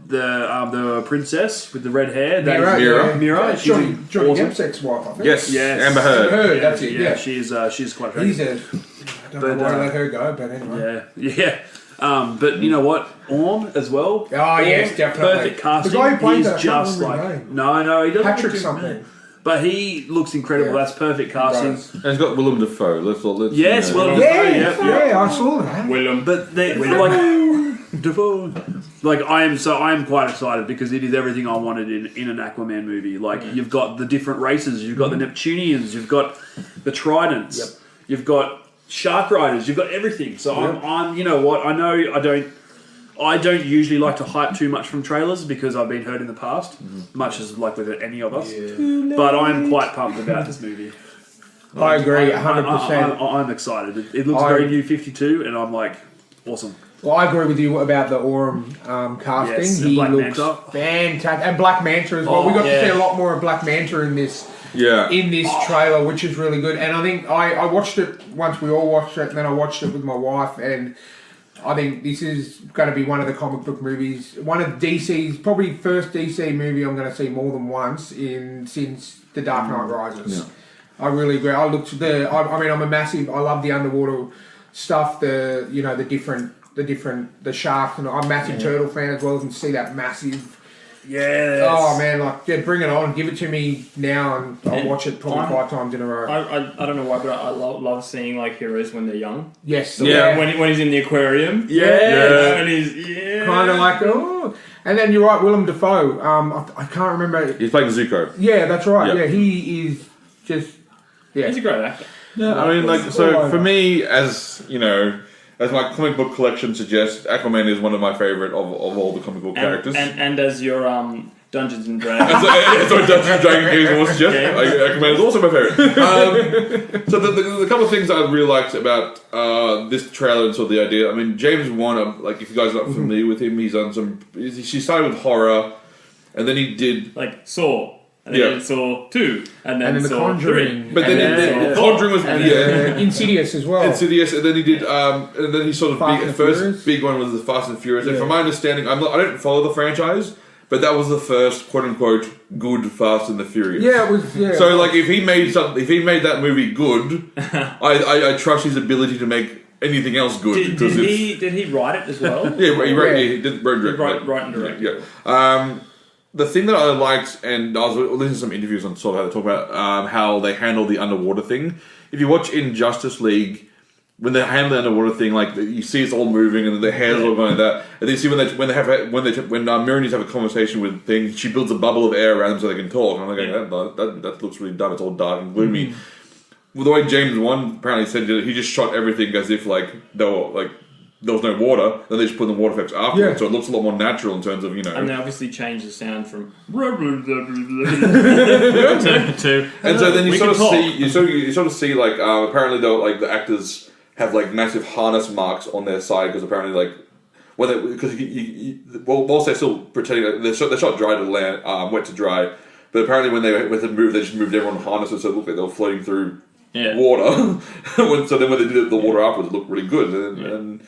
The princess with the red hair, that is Mira. Mira. She's Johnny awesome. Depp's ex-wife, I think. Yes. Yes. Amber Heard. Heard, that's it, yeah. She's quite He's attractive. I don't know But, why I let her go, but anyway. Yeah. But you know what? Orm as well. Oh, yes, definitely. Perfect casting. The guy who plays He's that, I can't just remember his like name. no, he doesn't. Patrick look too something. bad. But he looks incredible. Yeah. That's perfect casting. Right. And it's got Willem Dafoe. Let's Yes, you know. Willem Yeah, Dafoe, yeah, I saw that. Willem. But they like Dafoe. Like I am quite excited because it is everything I wanted in an Aquaman movie. Like you've got the different races, you've got the Neptunians, you've got the Tridents, you've got Shark Riders, you've got everything. So I'm you know what, I know I don't usually like to hype too much from trailers because I've been hurt in the past, much as like with any of us. But I'm quite pumped about this movie. I agree, 100%. I'm excited. It looks very New 52, and I'm like, awesome. Well, I agree with you about the Aurum casting. Yes, and he Black looks Manta. fantastic. And Black Manta as well. We got to see a lot more of Black Manta in this trailer, which is really good. And I think I watched it once we all watched it, and then I watched it with my wife, and I think this is going to be one of the comic book movies, one of DC's, probably first DC movie I'm going to see more than once since The Dark Knight Rises. Yeah. I really agree. I looked I'm a massive, I love the underwater stuff, the sharks, and I'm a massive turtle fan as well, and see that massive. Yes. Oh man, bring it on, give it to me now, and I'll watch it probably 5 times in a row. I don't know why, but I love seeing like heroes when they're young. Yes, Yeah. When he's in the aquarium. Yeah. And he's kind of like and then you're right, Willem Dafoe. I can't remember. He's playing Zuko. Yeah, that's right. Yep. Yeah, he is just. Yeah, He's a great actor. Yeah, I mean, It's so all for over. me, as you know, as my comic book collection suggests, Aquaman is one of my favorite of all the comic book characters. And as your Dungeons and Dragons. So Dungeons and Dragons games will suggest Okay. Aquaman is also my favorite. So the couple of things I really liked about this trailer and sort of the idea. I mean, James Wan, like if you guys are not familiar with him, he's done some. She started with horror, and then he did. Like Saw. And then Yeah. he did Saw 2. And then The Saw Conjuring. 3. But then And he then did Saw Conjuring was Insidious as well. Insidious, and then he did, and then he sort of Fast the and first Furious? big one was the Fast and Furious. And Yeah. from my understanding, I don't follow the franchise, but that was the first quote unquote good Fast and the Furious. Yeah, it was. Yeah. So like, if he made that movie good, I trust his ability to make anything else good. Did because he write it as well? Yeah, he did wrote Write and direct. Yeah. The thing that I liked, and I was listening to some interviews on sort of how they talk about how they handle the underwater thing. If you watch in Justice League, when they handle the underwater thing, like you see it's all moving and the hair's all going like that, and then you see when Mira needs to have a conversation with things, she builds a bubble of air around them so they can talk. And I'm like, that looks really dumb. It's all dark and gloomy. Mm-hmm. Well, the way James Wan apparently said that he just shot everything as if like they were like. There was no water, then they just put in the water effects afterwards, so it looks a lot more natural in terms of, And they obviously changed the sound from to and so then you sort of see like apparently though like the actors have like massive harness marks on their side because apparently like whilst they're still pretending like, they're shot dry to land, wet to dry, but apparently when they moved, they just moved everyone on harnesses so it looked like they were floating through water. So then when they did the water afterwards, it looked really good and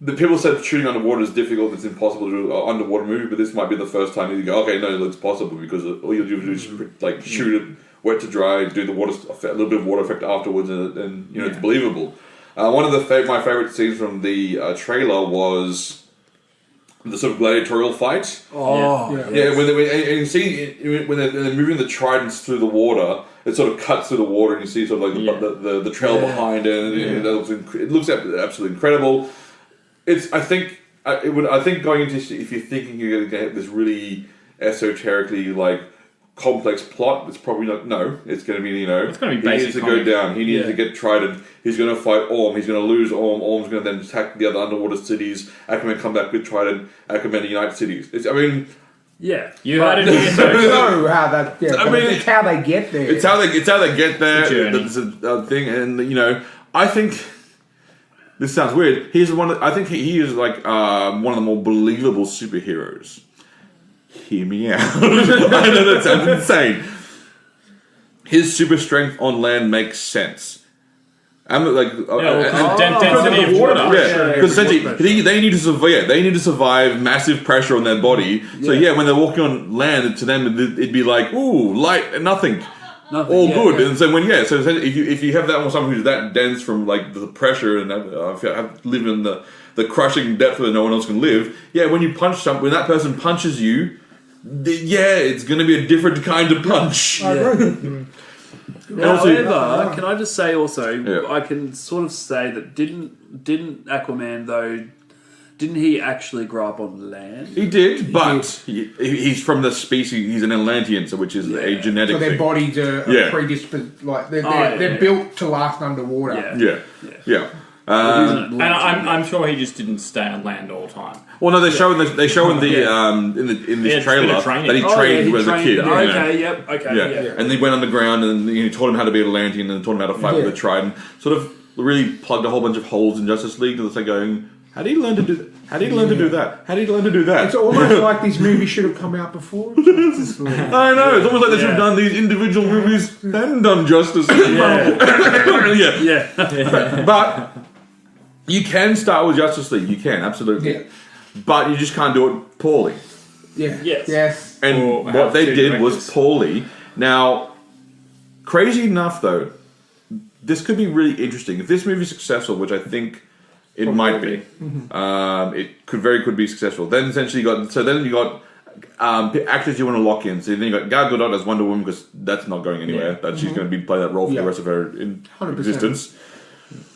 the people said shooting underwater is difficult, it's impossible to do an underwater movie, but this might be the first time you go, okay, no, it looks possible, because all you do is like shoot it wet to dry, do the water effect, a little bit of water effect afterwards, and it's believable. One of my favourite scenes from the trailer was the sort of gladiatorial fight. Oh, yeah. When you see when they're moving the tridents through the water, it sort of cuts through the water, and you see sort of like the trail behind it, and it looks absolutely incredible. I think going into, if you're thinking you're going to get this really esoterically like complex plot, it's probably not. No, it's going to be it's going to be basic. He needs to go down. He needs to get trident. He's going to fight Orm. He's going to lose Orm. Orm's going to then attack the other underwater cities. Aquaman come back with trident. Aquaman unite cities. You heard it here. So how that? It's how they get there. It's how they get there. That's a thing, and I think. This sounds weird. I think he is like one of the more believable superheroes. Hear me out. I know that sounds insane. His super strength on land makes sense. Density of water. Yeah, because essentially they need to survive. They need to survive massive pressure on their body. So when they're walking on land, to them it'd be like, ooh, light and nothing. All good, and so so if you have that one, someone who's that dense from like the pressure and I've lived in the crushing depth where no one else can live. When you punch when that person punches you, it's going to be a different kind of punch. However, can I just say also, I can sort of say that didn't Aquaman though. Didn't he actually grow up on land? He did, but he's from the species. He's an Atlantean, which is a genetic thing. So their bodies are predisposed, like they're built to last underwater. Yeah. And I'm sure he just didn't stay on land all the time. Well, no, they show in this trailer that he trained as a kid. Okay. And they went underground and he taught him how to be an Atlantean and taught him how to fight with a trident. Sort of really plugged a whole bunch of holes in Justice League. And it's like going. How did he learn to do that? How did he learn to do that? How did he learn to do that? It's almost like these movies should have come out before Justice League. I know. It's almost like they should have done these individual movies and done Justice League. But you can start with Justice League. You can, absolutely. Yeah. But you just can't do it poorly. Yeah. Yes. And what they did was poorly. Now, crazy enough, though, this could be really interesting. If this movie is successful, which I think... It might be. Mm-hmm. It could be successful. Then essentially you got actors you want to lock in. So then you got Gal Gadot as Wonder Woman because that's not going anywhere. She's going to be play that role for the rest of her existence.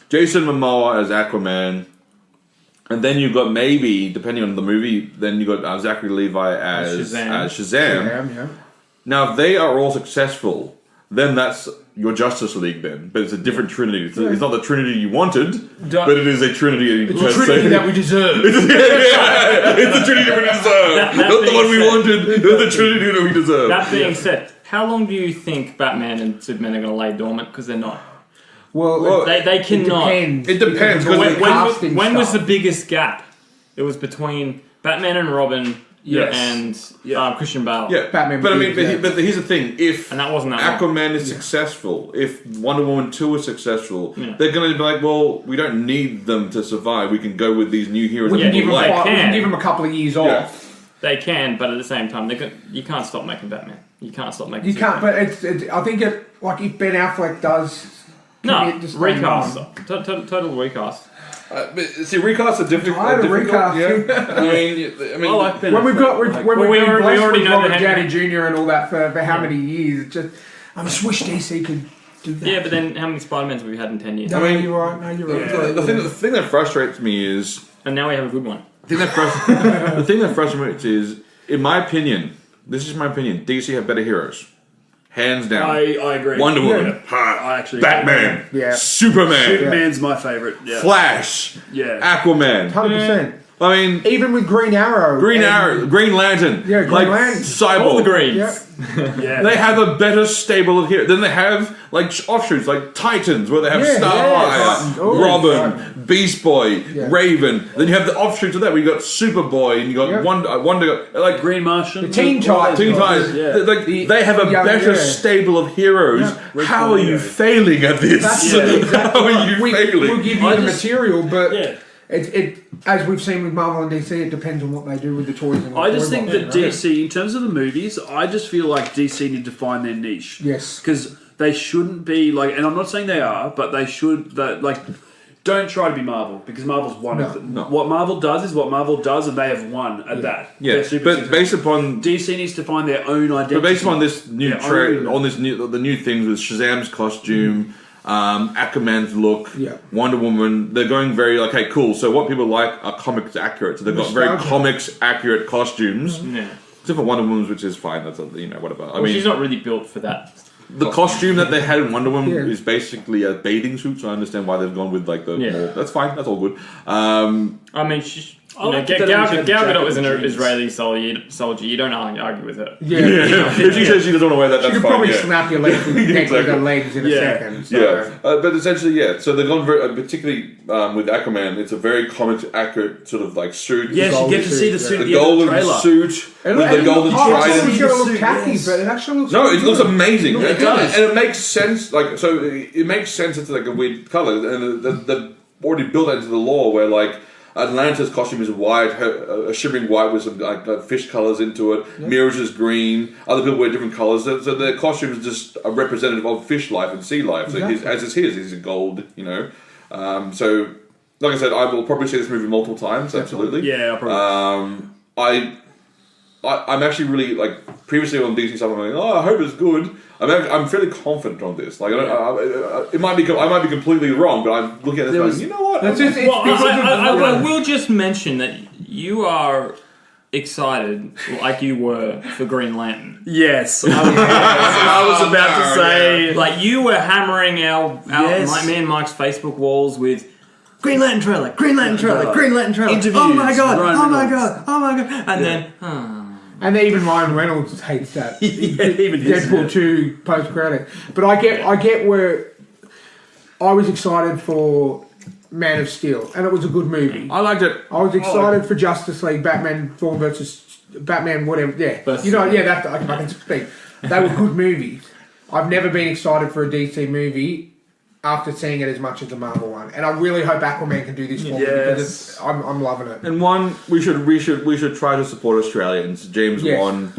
Jason Momoa as Aquaman, and then you've got maybe depending on the movie, then you got Zachary Levi as Shazam. Now if they are all successful, then that's your Justice League then, but it's a different Trinity. It's not the Trinity you wanted, but it is a Trinity. It's a Trinity that we deserve. It's the Trinity that we deserve. Not the one we wanted, but the Trinity that we deserve. That being said, how long do you think Batman and Superman are going to lay dormant? Because they're not. Well, they cannot. It depends. When was the biggest gap? It was between Batman and Robin. And Christian Bale. Yeah, Batman. But but here's the thing: if and that wasn't Aquaman is successful, if Wonder Woman 2 is successful, they're going to be like, well, we don't need them to survive. We can go with these new heroes. We can give them a couple of years off. They can, but at the same time, you can't stop making Batman. You can't stop making. You can't. But I think like if Ben Affleck does No, commit to staying recast. on. Total recast. But see, recasts are difficult. Tired of recasting. Yeah. I mean, I like Ben When we've got Affleck. when Well, we've we been already- blessed we already with know Robert the Downey head- Jr. and all that for how many years? It's just I just wish DC could do that. Yeah, but then how many Spider-Mans have we had in 10 years? No, I mean- you're right. No, you're right. Yeah. the thing that frustrates me is And now we have a good one. the thing that frustrates me is, in my opinion, this is my opinion. DC have better heroes, hands down. I agree. Wonder Woman, Yeah. I actually Batman, Yeah. Superman, Superman's my favourite. Yeah. Flash, Yeah. Aquaman. 100%. I mean, Even with Green Arrow. Green and- Arrow, Green Lantern, Yeah, Green like Lantern. Cyborg. All the greens. Yeah. Yeah. They have a better stable of heroes. Then they have like offshoots, like Titans, where they have Yeah, Starfire, Titans. Oh, Robin, Titan. Beast Boy, Yeah. Raven. Then you have the offshoots of that, where you got Superboy and you got Yeah. Wonder, like Green Martian. The Teen all those Titans. Teen guys, Titans. Yeah. Like, The- they have a yeah, better yeah. stable of heroes. Yeah. Red How are you Tornado. failing at this? That's Yeah, How are you We'll failing? give you I the just- material, but Yeah. it as we've seen with Marvel and DC, it depends on what they do with the toys. And the I just toy think box, that right? DC, in terms of the movies, I just feel like DC need to find their niche. Yes. Because they shouldn't be like, and I'm not saying they are, but they should. That like, don't try to be Marvel because Marvel's one of them. no. What Marvel does is what Marvel does, and they have won at that. Yeah, They're super but successful. based upon DC needs to find their own identity. But based on this new Yeah, on this new the new things with Shazam's costume, Aquaman's look, Yeah. Wonder Woman, they're going very like, hey, cool. So what people like are comics accurate. So they've got very Nostalgia. comics accurate costumes, Yeah. except for Wonder Woman's, which is fine. That's whatever. I Well, mean, she's not really built for that. the costume that they had in Wonder Woman Yeah. is basically a bathing suit. So I understand why they've gone with like the Yeah. more. That's fine. That's all good. I mean, she's. I You know, like Gal that Gal she had Gadot jacket was an and jeans. Israeli soldier. You don't argue with her. Yeah. If she says she doesn't want to wear that, She that's could fine. probably Yeah. snap your legs with, neck with Exactly. her legs in a Yeah. second. So. Yeah, but essentially, yeah. So they've gone very, particularly with Aquaman. It's a very comics accurate sort of like suit. Yes, you get to see the suit the at the end of the golden trailer. suit And with the golden I thought it trident. was going to look Suit, tacky, yes. but it actually looks. No, it good. looks amazing. It does. and it makes sense. Like, so it makes sense. It's like a weird color, and they've already built that into the lore where like Atlanta's costume is white, a shimmering white with some like fish colors into it. Mirrors is green. Other people wear different colors. So their costume is just a representative of fish life and sea life. So Exactly. as is his, he's in gold. So like I said, I will probably see this movie multiple times. Absolutely. Yeah, I'll probably. I'm actually really like previously on DC stuff. I'm like, oh, I hope it's good. I'm fairly confident on this. Like, I might be completely wrong, but I'm looking at this. There Going, was- you know what? That's just, it's, Well, it's a good I one. will just mention that you are excited, like you were, for Green Lantern. Yes, I was about to say. Like you were hammering our Yes. me and Mike's Facebook walls with Green Lantern trailer, Green Lantern trailer, Green Lantern trailer. Interviews, Oh my god! Ryan Oh my Reynolds. god! Oh my god! And then. And even Ryan Reynolds hates that. even his- Deadpool 2 post credit. But I get where I was excited for Man of Steel, and it was a good movie. I liked it. I was excited for Justice League, Batman versus Batman, whatever. Yeah, Versus- you know, yeah, that I can speak. They were good movies. I've never been excited for a DC movie after seeing it as much as the Marvel one, and I really hope Aquaman can do this for me because Yes. I'm loving it. And one, we should try to support Australians. James Yes. Wan,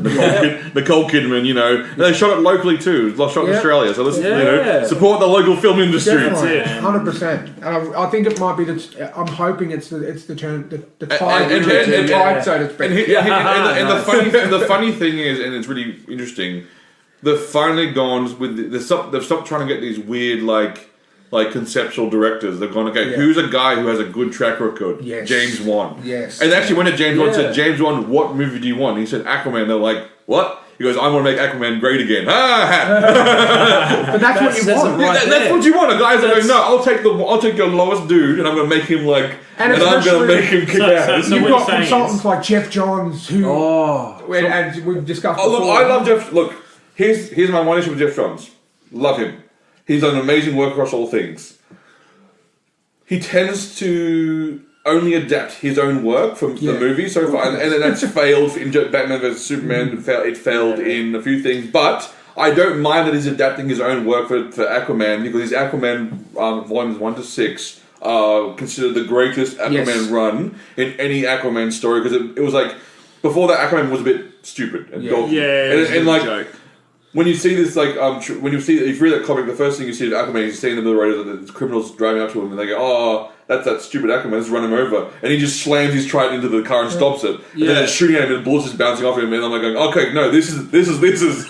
Nicole Kidman. You know, they shot it locally too. Shot in Yeah. Australia. So let's Yeah. support the local film industry. Definitely, it. 100%. And I think it might be. I'm hoping it's the turn, the tide, and- the and- tide, so to speak. And the funny thing is, and it's really interesting, they've finally gone with they've stopped trying to get these weird like conceptual directors. They've gone, okay, Yeah. who's a guy who has a good track record? Yes. James Wan. Yes. And they actually went to James Wan and Yeah. said, James Wan, what movie do you want? And he said Aquaman. They're like, what? He goes, I want to make Aquaman great again. But that's what you That's want. right. That's there. what you want. A guy's like, That's- no, I'll take your lowest dude, and I'm gonna make him like, And and I'm gonna especially- make him kick ass. so You've what got you're saying consultants is- like Jeff Johns who, and we've discussed. Oh, look, before. I love Jeff. Look, here's my one issue with Jeff Johns. Love him. He's done amazing work across all things. He tends to only adapt his own work from the movie so far, and then that's failed in Batman vs Superman. It failed in a few things, but I don't mind that he's adapting his own work for Aquaman because his Aquaman volumes 1 to 6 are considered the greatest Aquaman run in any Aquaman story because it was like before that Aquaman was a bit stupid and doggy. Yeah, and like. joke. when you see this, like, when you see, if you read that comic, the first thing you see of Aquaman is you see in the middle of the road, the criminals driving up to him, and they go, "Oh, that's that stupid Aquaman, let's run him over," and he just slams his trident into the car and stops it, and then it's shooting at him, and the bullets just bouncing off him, and I'm like, going, "Okay, no, this is an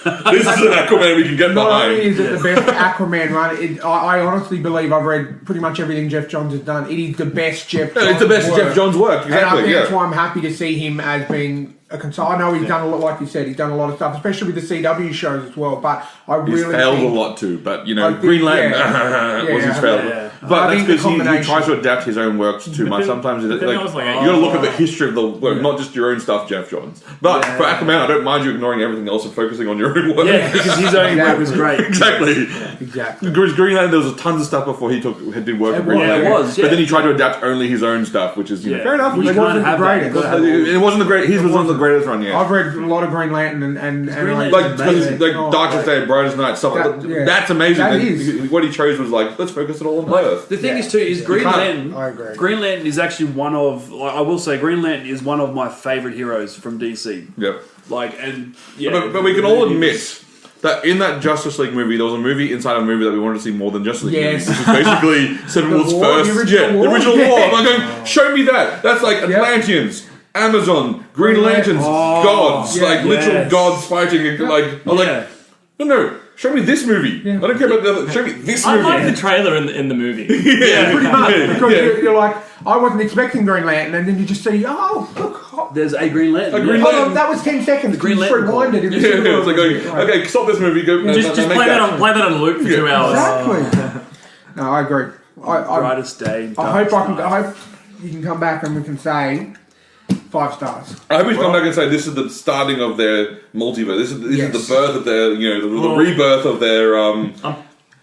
Aquaman we can get Not behind." only is it the best Aquaman run, I honestly believe I've read pretty much everything Jeff Johns has done. It is the best Jeff Johns It's the best work. Jeff Johns work, exactly. And I think yeah. that's why I'm happy to see him as being a consultant. I know he's done a lot, like you said, he's done a lot of stuff, especially with the CW shows as well. But I He's really failed think, a lot too, but I think- Green Lantern yeah. was his Yeah. failure. Yeah. But I that's think the because he combination- tries to adapt his own works too much. then- Sometimes but then that was like you got to look at the history of the work, not just your own stuff, Jeff Johns. But for Aquaman, I don't mind you ignoring everything else and focusing on your own work. Yeah, because his own work was great. Exactly. Exactly. Green Lantern, there was tons of stuff before he did work with Green was, Lantern. it was, But then he tried to adapt only his own stuff, which is fair enough. Which It can't wasn't have the that. greatest. You've got to have It wasn't the great. His wasn't the greatest run yet. I've read a lot of Green Lantern and Green like, Lantern- Like Darkest Day, Brightest Night, stuff like that. yeah. That's amazing. That That is. what he chose was like, let's focus it all on Like, Earth. the thing is too is Green can't- Lantern. I agree. Green Lantern is actually one of, like, I will say, Green Lantern is one of my favorite heroes from DC. Yep. Like, and yeah, But we can all admit that in that Justice League movie, there was a movie inside a movie that we wanted to see more than Justice League. Yes. Movies, which is basically Steppenwolf's The war, the first, original war. the original war. Yeah. I'm like going, show me that. That's like Atlanteans, Amazon, Green Lanterns, gods, like literal gods fighting. Like I was like, no. Show me this movie. I don't care about the other. Show me this I movie. like the trailer in the movie. pretty much because you're like, I wasn't expecting Green Lantern, and then you just see, oh, look, there's a Green Lantern. A Green hold Lantern. on, that was 10 seconds. Green Just Lantern rewind it. Yeah, it's like going, okay, stop this movie. Go. Just make play that on loop for 2 hours. Exactly. No, I agree. I Brightest day. hope I hope you can come back and we can say 5 stars. I hope we come back and say this is the starting of their multiverse. This is the birth of their, the rebirth of their. I'm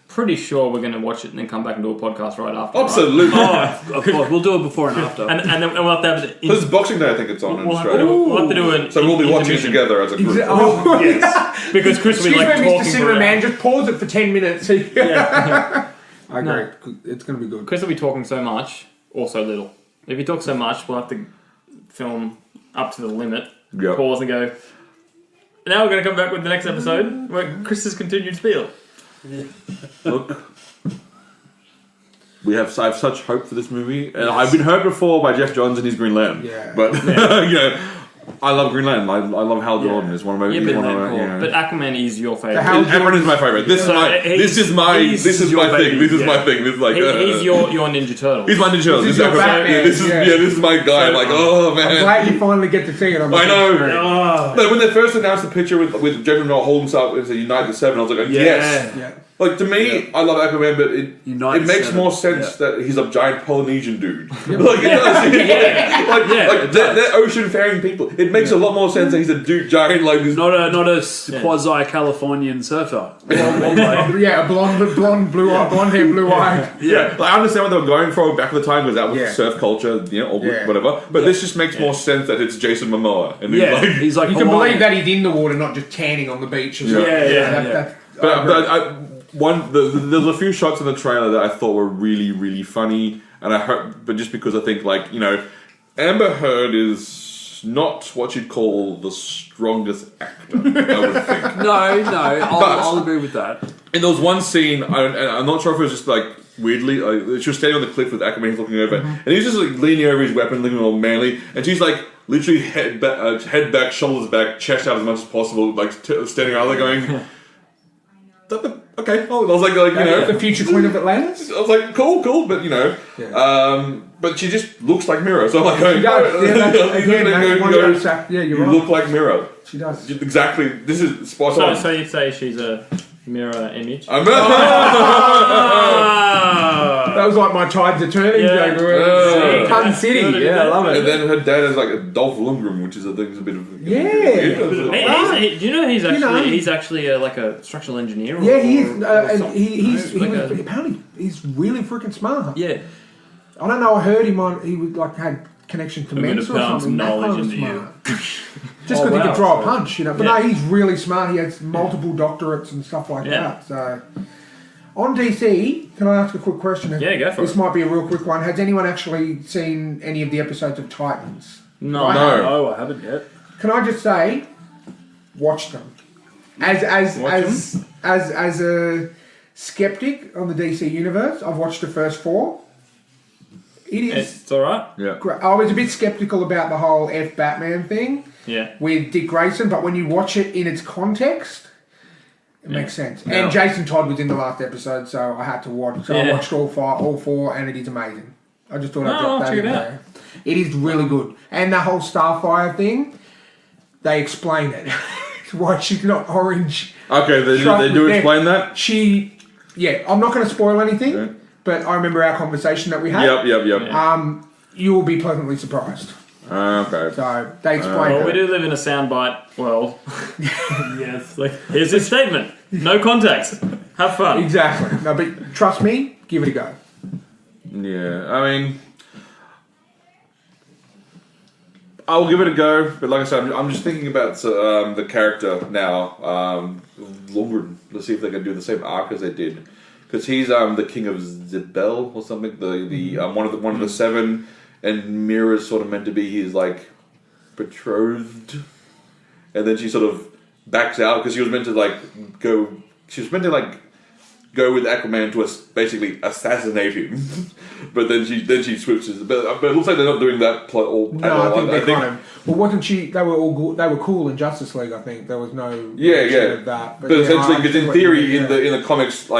pretty sure we're going to watch it and then come back and do a podcast right after. Absolutely. Oh, of course, we'll do it before and after. Right? And then we'll have to have it. This is Boxing Day, I think it's on in We'll have, Australia. we'll have to do an. So we'll be watching it intermission. together as a group. Oh, Yes. Because Chris will be excuse like me, Mr. talking for Zimmerman, just pause it for 10 minutes. Yeah. I agree. It's going to be good. Chris will be talking so much or so little. If he talks so much, we'll have to film up to the limit. Yep. Pause and go. Now we're going to come back with the next episode where Chris's continued spiel. Look, I have such hope for this movie, and I've been hurt before by Jeff Johns and his Green Lantern. Yeah. But I love Green Lantern. I love Hal Jordan. It's one of my. Yeah, one of my, but Aquaman is your favourite. Everyone is my favorite. This is my thing. This is my thing. This is like He's your Ninja Turtle. he's my Ninja Turtle. This is your Batman. This is my guy. I'm like, oh man. I'm glad you finally get to see it. I know. Oh, No, when they first announced the picture with Jeff Johns holding himself as a Unite the Seven, I was like, yes. Yeah. Like to me, I love Aquaman, but Unite it makes Seven. more sense that he's a giant Polynesian dude. Like it does. Like they're ocean-faring people. It makes a lot more sense that he's a dude giant like this. not a quasi Californian surfer. Yeah, a blonde, blonde hair, blue eye. Yeah, like, I understand what they were going for back at the time because that was Yeah. surf culture, or Yeah. whatever. But this just makes more sense that it's Jason Momoa, and He's like You can Hawaiian. believe that he's in the water, not just tanning on the beach. Or something. Yeah. There's a few shots in the trailer that I thought were really, really funny, and I hope, but just because I think Amber Heard is not what you'd call the strongest actor. I would think. No, I'll agree with that. And there was one scene, I'm not sure if it was just like weirdly, she was standing on the cliff with Aquaman, he's looking over, and he's just like leaning over his weapon, looking all manly, and she's like literally head back, shoulders back, chest out as much as possible, like standing around there going. Okay, I was like The future queen of Atlantis. I was like, cool, but but she just looks like Mira, so I'm like, going, you look like Mira. She does. Exactly. This is spot on. So you say she's a mirror image? That was like my tides are turning joke. Pun City. Yeah, I love it. And then her dad is like a Dolph Lundgren, which I think is a bit of. Do you know he's actually like a structural engineer? Yeah, he is. And apparently he's really freaking smart. Yeah. I don't know. I heard he would like had connection to Mensa or something. That knowledge kind of into smart. Just because he could throw a punch, But no, he's really smart. He has multiple doctorates and stuff like that. So. On DC, can I ask a quick question? Yeah, go for it. This might be a real quick one. Has anyone actually seen any of the episodes of Titans? No. No, I haven't yet. Can I just say, watch them. As a skeptic on the DC universe, I've watched the first 4. It's alright. Yeah. I was a bit skeptical about the whole Batman thing with Dick Grayson, but when you watch it in its context, it makes sense. Yeah. And Jason Todd was in the last episode, so I had to watch. So I watched all 4, and it is amazing. I just thought I'd drop that in there. It is really good. And the whole Starfire thing, they explain it. Why she's not orange. Okay, they do explain that? I'm not going to spoil anything, but I remember our conversation that we had. Yep. You will be pleasantly surprised. Okay. So they explain Well, we do live in a soundbite world. Yes. Like, here's his statement. No context. Have fun. Exactly. No, but trust me, give it a go. Yeah, I mean, I'll give it a go, but like I said, I'm just thinking about the character now. Longren. Let's see if they can do the same arc as they did, because he's the king of Zibel or something. The one of the 7, and Mira's sort of meant to be his like betrothed, and then she sort of backs out because she was meant to go. She was meant to go with Aquaman to basically assassinate him, but then she switches. But it looks like they're not doing that plot all. No, I think they're kind of. Well, wasn't she? They were all good. They were cool in Justice League. I think there was no. Of that. But essentially, because in theory, in the comics,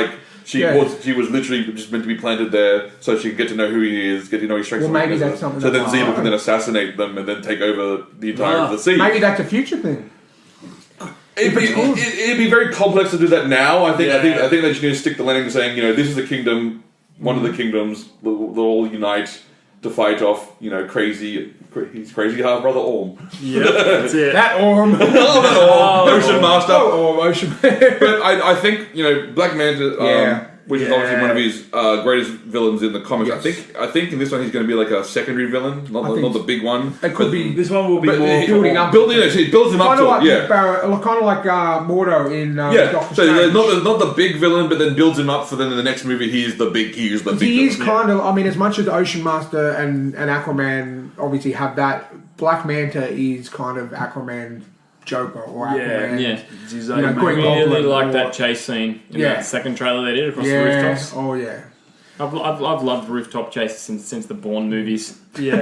she was literally just meant to be planted there so she could get to know who he is, get to know his strengths. Well, maybe that's something. So then Zebel can then assassinate them and then take over the entire of the sea. Maybe that's a future thing. It'd be very complex to do that now. I think they just need to stick the landing saying, this is the kingdom, one of the kingdoms. They'll all unite to fight off, he's crazy half brother Orm. Yeah, that's it. That Orm, Ocean Master. Ocean. But I think Black Manta. Which is obviously one of his greatest villains in the comics. Yes. I think in this one he's going to be like a secondary villain, not the big one. It could be. This one will be more building up. He builds him up to it. Kind of like Mordo in Doctor Strange. Not the big villain, but then builds him up for then in the next movie he is the big He is villain. kind of. I mean, as much as Ocean Master and Aquaman obviously have that, Black Manta is kind of Aquaman. Joker or Aquaman. I really like that chase scene in that second trailer they did across the rooftops. Oh yeah. I've loved rooftop chases since the Bourne movies. Yeah.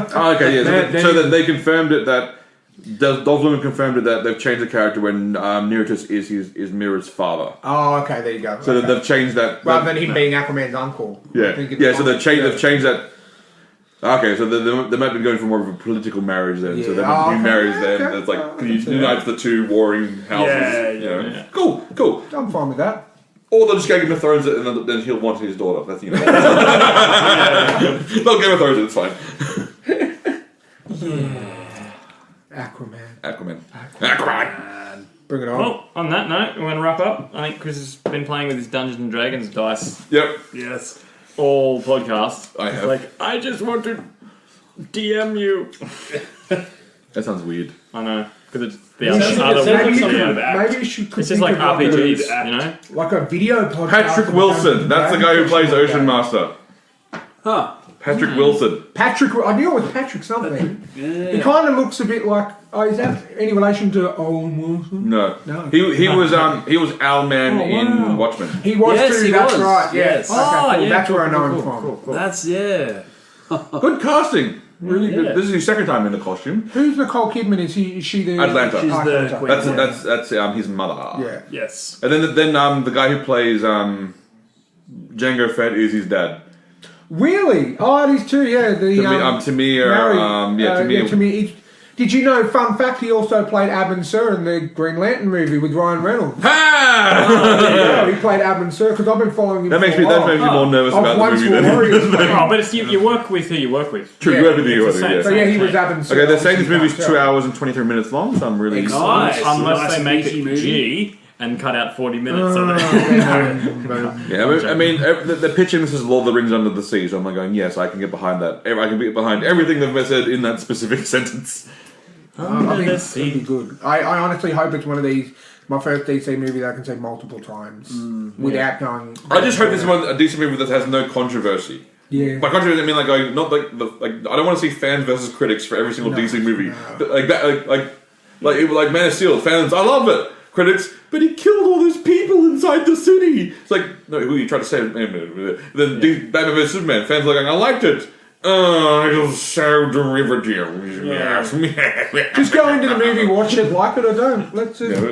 Okay, yeah. So that they confirmed it that Dolph Lundgren confirmed it that they've changed the character when Neritus is Mira's father. Oh, okay, there you go. So that they've changed that rather than him being Aquaman's uncle. Yeah. So they've changed that. Okay, so they might be going for more of a political marriage then. Yeah. So he marries them. That's he unites the two warring houses. Yeah. Cool. I'm fine with that. Or they'll just go Game of Thrones it and then he'll want his daughter. That's They'll Game of Thrones it, it's fine. Aquaman. Bring it on. Well, on that note, we're going to wrap up. I think Chris has been playing with his Dungeons and Dragons dice. Yep. Yes. All podcasts. I have. I just want to DM you. That sounds weird. I know. Because it's maybe you should. It's just like RPGs, like a video podcast. Patrick Wilson. That's the guy who plays Ocean Master. Huh. Patrick Wilson. I knew it was Patrick something. He kind of looks a bit like. Oh, is that any relation to Owen Wilson? No. He was Owlman in Watchmen. He was too. That's right. Yes. Okay, cool. That's where I know him from. Cool. That's Good casting. Really good. This is his second time in the costume. Who's Nicole Kidman? Is she the Atlanta? She's the queen. That's his mother. Yeah. Yes. And then the guy who plays Django Fett is his dad. Really? Oh, it is too. Yeah. Tamir. Did you know, fun fact, he also played Abin Sur in the Green Lantern movie with Ryan Reynolds. Ha! He played Abin Sur, because I've been following him That makes me more nervous about the movie then. But it's you work with who you work with. True, you work with who you work with, yeah. So yeah, he was Abin Sur. Okay, they're saying this movie's 2 hours and 23 minutes long, so I'm really excited. Unless they make it G and cut out 40 minutes of it. I mean, they're pitching this as Lord of the Rings Under the Sea, so I'm going, yes, I can get behind that. I can get behind everything they've said in that specific sentence. I think it's really good. I honestly hope it's one of these, my first DC movie that I can see multiple times without going. I just hope this is a DC movie that has no controversy. Yeah. By controversy, I mean I don't want to see fans versus critics for every single DC movie. No. Like Man of Steel, fans, I love it. Critics, but he killed all those people inside the city. It's like, no, who are you trying to save? Then Batman vs Superman fans are like, I liked it. Oh, it was so derivative. Just go into the movie, watch it, like it or don't. Let's just, I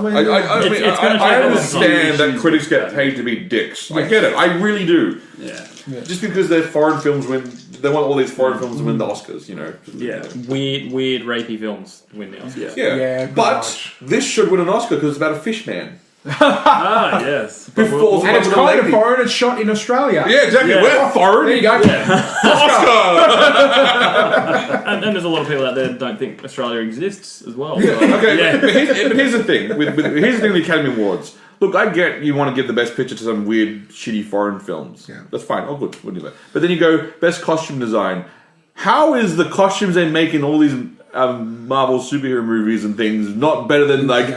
mean, I understand that critics get paid to be dicks. I get it. I really do. Yeah. Just because they're foreign films win, they want all these foreign films to win the Oscars, Yeah. Weird rapey films win the Oscars. Yeah. But this should win an Oscar because it's about a fish man. Ah, yes. and it's kind of foreign. It's shot in Australia. Yeah, exactly. Yeah. We're foreign. There you go. Oscar. And there's a lot of people out there that don't think Australia exists as well. Okay, but here's the thing. Here's the thing with the Academy Awards. Look, I get you want to give the best picture to some weird, shitty foreign films. Yeah. That's fine. Oh, good. Whatever. But then you go, best costume design. How is the costumes they make in all these Marvel superhero movies and things not better than, like,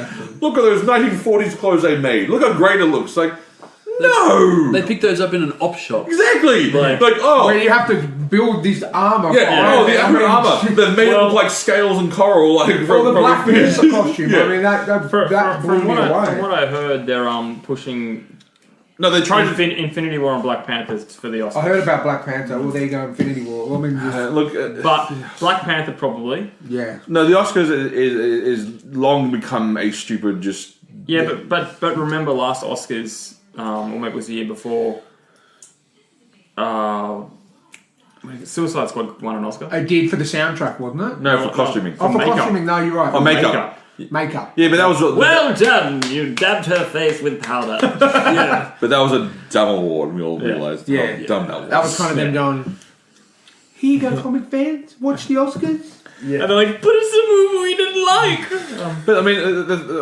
look at those 1940s clothes they made. Look how great it looks. Like, no! They picked those up in an op shop. Exactly! Like, where you have to build this armor. The accurate armor. They've made it look like scales and coral. Like, Or the Black Panther costume. I mean, that blew me away. From what I heard, they're pushing. No, they tried to. Infinity War and Black Panthers for the Oscars. I heard about Black Panther. Well, there you go, Infinity War. Well, I mean, but Black Panther probably. Yeah. No, the Oscars is long become a stupid just. Yeah, but remember last Oscars, or maybe it was the year before. Suicide Squad won an Oscar. I did for the soundtrack, wasn't it? No, for costuming. Oh, for makeup. costuming. No, you're right. Oh, makeup. Makeup. Yeah, but that was Well done! You dabbed her face with powder. Yeah. But that was a dumb award. We all realised how dumb that was. That was kind of them going, here you go, comic fans. Watch the Oscars. Yeah. And they're like, but it's a movie we didn't like. But I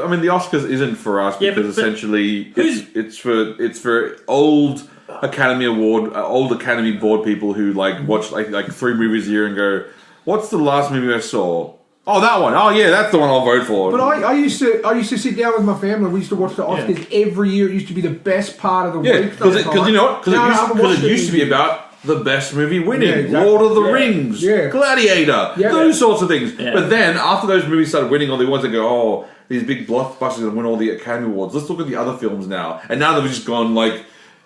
mean, the Oscars isn't for us because essentially it's for old Academy Board people who like watch like 3 movies a year and go, what's the last movie I saw? Oh, that one. Oh, yeah, that's the one I'll vote for. But I used to sit down with my family. We used to watch the Oscars every year. It used to be the best part of the week. Because you know what? Because it used to be about the best movie winning. Exactly. Lord of the Rings, Gladiator, those sorts of things. Yeah. But then, after those movies started winning all the ones that go, oh, these big blockbusters that win all the Academy Awards, let's look at the other films now. And now they've just gone like,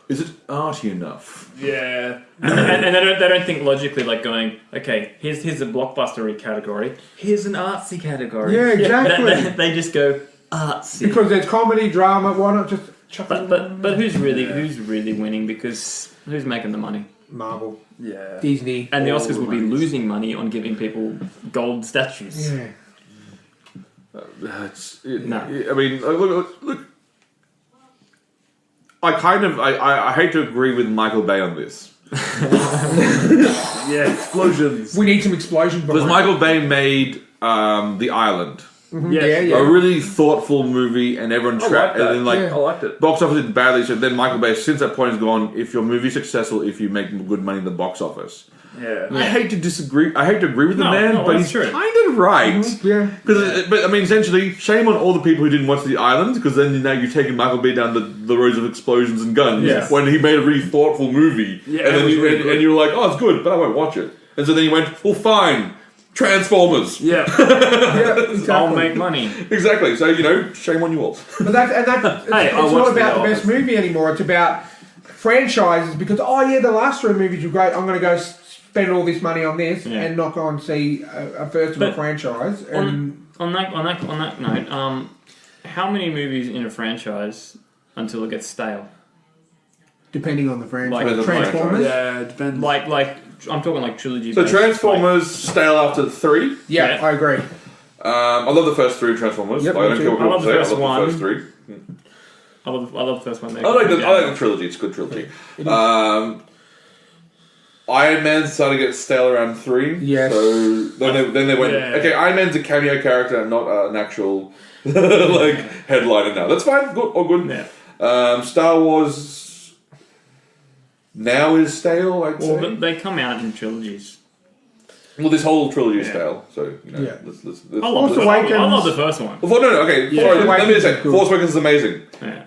is it arty enough? Yeah. and they don't think logically, like going, okay, here's a blockbustery category, here's an artsy category. Yeah, exactly. They just go artsy Because there's comedy, drama. Why not just chuck it? But who's really winning? Because who's making the money? Marvel, Yeah. Disney, And the Oscars would be losing money on giving people gold statues. Yeah. No. I mean, look. I hate to agree with Michael Bay on this. Yeah, explosions. We need some explosions. Because Michael Bay made The Island. Yes. Yeah. A really thoughtful movie, and everyone trapped. And then, I liked it. box office did badly. So then Michael Bay, since that point, has gone. If your movie's successful, if you make good money in the box office. Yeah. I hate to disagree. I hate to agree with the man, but that's he's true. kind of right. Yeah. But I mean, essentially, shame on all the people who didn't watch The Island, because then now you're taking Michael Bay down the roads of explosions and guns Yes. when he made a really thoughtful movie, Yeah, and it then was really good. and you're like, oh, it's good, but I won't watch it. And so then he went, well, fine, Transformers. Yeah. Yeah, exactly. I'll make money. Exactly. So shame on you all. But that's Hey, it's I not watched about The the best movie anymore. It's about franchises because the last 3 movies were great. I'm going to go spend all this money on this and not go and see a first of a franchise. And On that note, how many movies in a franchise until it gets stale? depending on the franchise, Like Transformers. Yeah, it depends. Like I'm talking like trilogy. So based, Transformers stale after 3. Yeah, Yeah. I agree. I love the first 3 Transformers. Yep, I don't me care too. what I love people the say. first I love the one. first 3. I love the first one. I like the trilogy. It's a good trilogy. Iron Man started to get stale around 3. Yes. So then they went. Yeah. Okay, Iron Man's a cameo character, not an actual like headliner now. That's fine. Good. All good. Yeah. Star Wars now is stale. I'd Well, say. they come out in trilogies. Well, this whole trilogy is stale. So Yeah. let's I love the first one. Well, no. Okay. Yeah. Sorry, Force let me just say, Awakens is good. Force Awakens is amazing. Yeah.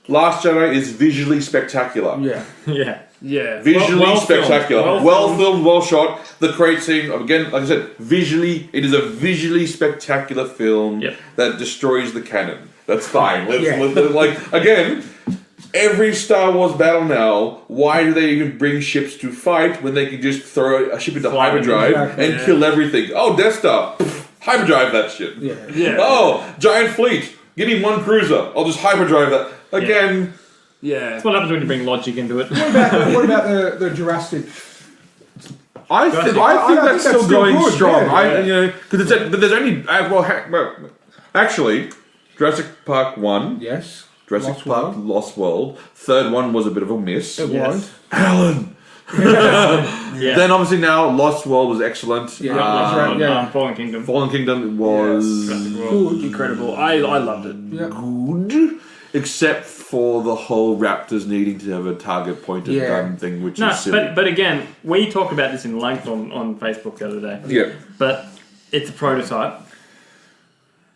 Last Jedi is visually spectacular. Yeah. Yeah. Yeah. Visually Well filmed. spectacular. Well Filmed, well shot. The crate scene, again, like I said, visually, it is a visually spectacular film Yep. that destroys the canon. That's fine. Yeah. Like again, every Star Wars battle now. Why do they even bring ships to fight when they can just throw a ship into hyperdrive and kill everything? Oh, Death Star, hyperdrive that shit. Yeah. Oh, giant fleet. Give me one cruiser. I'll just hyperdrive that again. Yeah. That's what happens when you bring logic into it. What about the Jurassic? I think that's still going strong. Because there's only actually Jurassic Park 1. Yes. Jurassic Park Lost World. Third one was a bit of a miss. It was. Alan. Then obviously now Lost World was excellent. Yeah, that's right. Yeah. Fallen Kingdom. Fallen Kingdom was Good. Incredible. I loved it. Yeah. good, except for the whole Raptors needing to have a target pointed gun thing, which is silly. but again, we talked about this in length on Facebook the other day. Yeah. But it's a prototype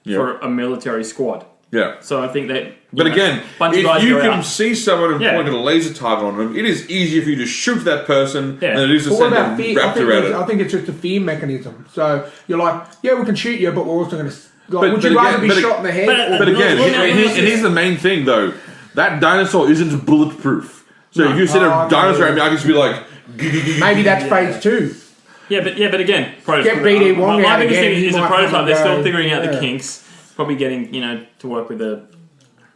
for a military squad. Yeah. So I think that. But again, if you can see someone and point a laser target on them, it is easier for you to shoot that person than it is to send a raptor at it. I think it's just a fear mechanism. So you're like, yeah, we can shoot you, but we're also going to. But would you rather be shot in the head? But again, here's the main thing though. That dinosaur isn't bulletproof. So if you send a dinosaur at me, I can just be like. Maybe that's phase 2. Yeah, but again, Get BD Wong my out biggest again. thing is a might prototype. They're still go, figuring out the kinks. Probably getting to work with the.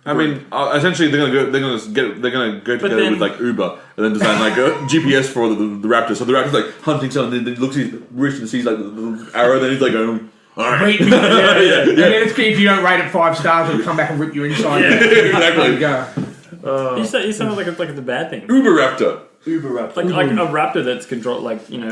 I mean, essentially, they're gonna go together with like Uber and then design like a GPS for the raptor. So the raptor's like hunting something, and then he looks at his wrist and sees like the arrow. Then he's like going, all right. And then it's if you don't rate it 5 stars, it'll come back and rip your inside. Yeah, exactly. You go. You sound like it's a bad thing. Uber raptor. Like a raptor that's control,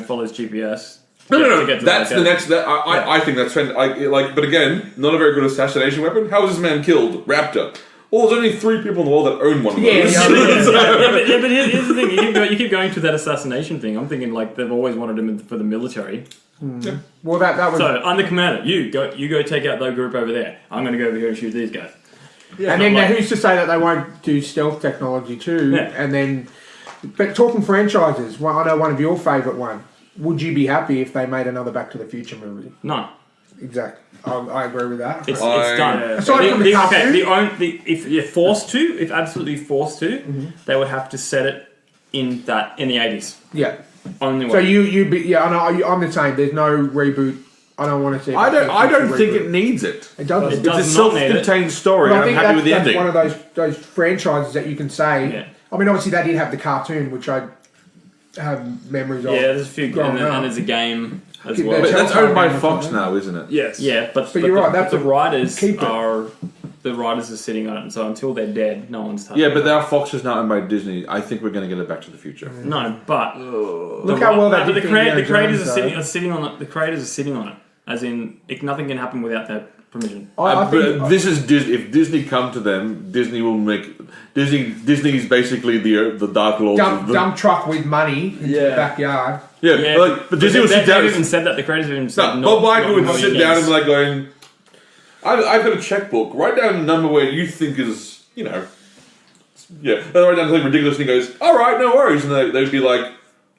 follows GPS. No. That's the next. I think that's trend. But again, not a very good assassination weapon. How was this man killed? Raptor. Well, there's only 3 people in the world that own one of those. But here's the thing: you keep going to that assassination thing. I'm thinking like they've always wanted him for the military. Yeah. Well, that was. So I'm the commander. You go take out that group over there. I'm going to go over here and shoot these guys. Yeah, and then now who's to say that they won't do stealth technology too? Yeah. And then, but talking franchises, well, I know one of your favourite one. Would you be happy if they made another Back to the Future movie? No. Exactly. I agree with that. It's done. Aside from the cartoon, if you're forced to, if absolutely forced to, they would have to set it in the 80s. Yeah. Only way. So you be I know I'm the same. There's no reboot. I don't want to see. I don't think it needs it. It doesn't. It does It's a self-contained story. But I I'm think happy with the ending. One of those franchises that you can say. Yeah. I mean, obviously they did have the cartoon, which I have memories of. Yeah, there's a few, and there's a game as well. But that's owned by Fox now, isn't it? Yes. Yeah, but you're right. That's the writers keep it. are sitting on it, and so until they're dead, no one's touching. Yeah, but now Fox is now owned by Disney. I think we're going to get it Back to the Future. No, but look how well they the did. creators are sitting on it. The creators are sitting on it, as in nothing can happen without their permission. This is Disney. If Disney come to them, Disney will make Disney's basically the Dark Lord. Dump truck with money into the backyard. Yeah, but Disney will sit down. They've even said that. The creators have even said Bob Iger would sit down and be like going, I've got a checkbook. Write down the number where you think is, yeah. They'll write down something ridiculous and he goes, all right, no worries. And they'd be like,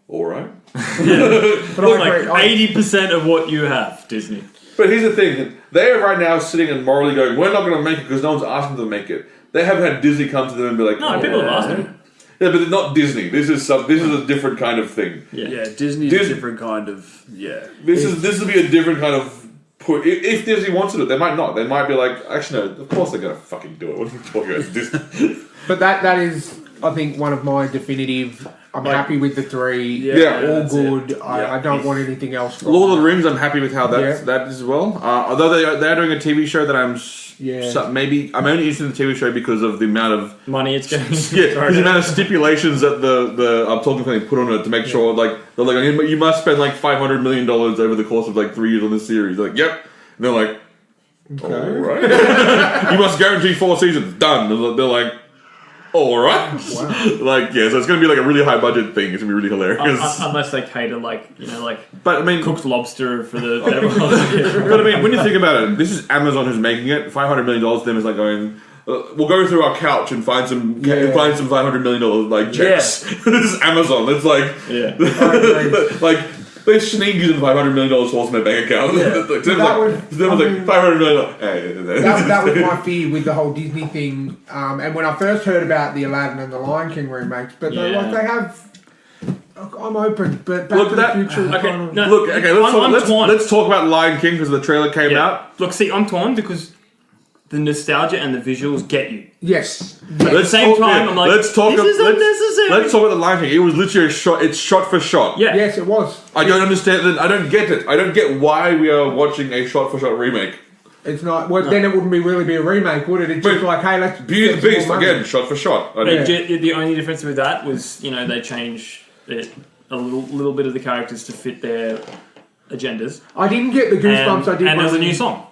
all right. But like 80% of what you have, Disney. But here's the thing. They're right now sitting and morally going, we're not going to make it because no one's asking them to make it. They haven't had Disney come to them and be like, no, people have asked them. Yeah, but it's not Disney. This is a different kind of thing. Yeah, Disney's a different kind of This will be a different kind of put. If Disney wants to do it, they might not. They might be like, actually, no. Of course they're gonna fucking do it. What are you talking about? Disney. But that is, I think, one of my definitive. I'm happy with the 3. All good. I don't want anything else. Lord of the Rings. I'm happy with how that is as well. Although they're doing a TV show that I'm only interested in the TV show because of the amount of money it's getting. Because the amount of stipulations that the I'm talking about they put on it to make sure they're like you must spend like $500 million over the course of like 3 years on this series. They're like, yep. And they're like, okay. All right. You must guarantee 4 seasons. Done. They're like, all right. Wow. So it's going to be like a really high budget thing. It's going to be really hilarious. Unless they cater but I mean, cooked lobster for the. But I mean, when you think about it, this is Amazon who's making it. $500 million to them is like going. We'll go through our couch and find some $500 million checks. This is Amazon. It's like They sneak using $500 million source in their bank account. That was $500 million. that was my fear with the whole Disney thing. And when I first heard about the Aladdin and the Lion King remakes, but they have. I'm open, but Back to the Future. Let's talk about Lion King because the trailer came out. Look, see, I'm torn because the nostalgia and the visuals get you. Yes. But at the same time, I'm like, this is unnecessary. Let's talk about the Lion King. It was literally a shot. It's shot for shot. Yeah. Yes, it was. I don't understand. I don't get it. I don't get why we are watching a shot for shot remake. It's not. Well, then it wouldn't really be a remake, would it? It's just like, hey, let's. Beauty and the Beast again, shot for shot. The only difference with that was, they changed it a little bit of the characters to fit their agendas. I didn't get the goosebumps. And there's a new song.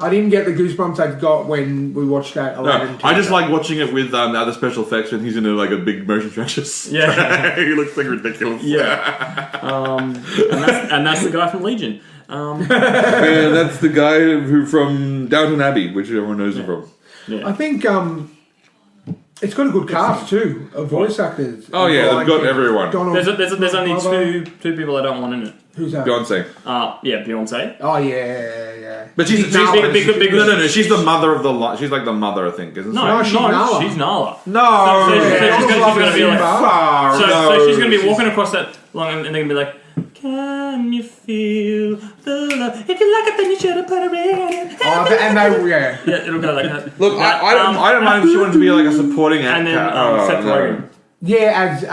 I didn't get the goosebumps I got when we watched that Aladdin. No, I just like watching it with the other special effects when he's in a big motion pictures. Yeah, he looks like ridiculous. Yeah, and that's the guy from Legion. Yeah, that's the guy who from Downton Abbey, which everyone knows him from. Yeah. I think it's got a good cast too of voice actors. Oh yeah, they've got everyone. There's only two people I don't want in it. Who's that? Beyonce. Beyonce. Oh yeah. But she's no. She's the mother of the. She's like the mother, I think, isn't she? No, she's Nala. She's Nala. No, she's gonna be like. So she's gonna be walking across that long, and they're gonna be like, "Can you feel the love? If you like it, then you should have put a ring on it." Yeah, it'll go like that. Look, I don't mind if she wanted to be like a supporting actor. And then Seth Rogen. Yeah, as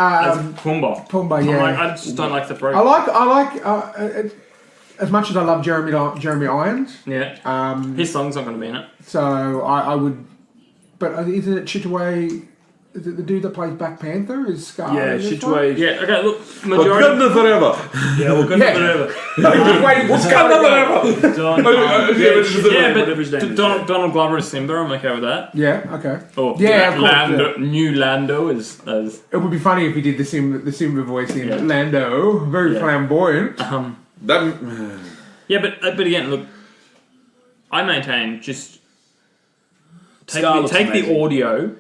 Pumbaa. Pumbaa, yeah. I just don't like Seth Rogen. I like as much as I love Jeremy Irons. Yeah. His song's not going to be in it. So I would, but isn't it Chitaway? Is it the dude that plays Black Panther? Is Scar? Yeah, Chitaway. Yeah. Okay. Look, majority. Wakanda forever. Yeah, Wakanda forever. Wait, Wakanda forever. But Donald Glover is Simba. I'm okay with that. Yeah. Okay. Or yeah, of course. New Lando is. It would be funny if he did the Simba voice in Lando. Very flamboyant. Yeah, but again, look, I maintain just take the audio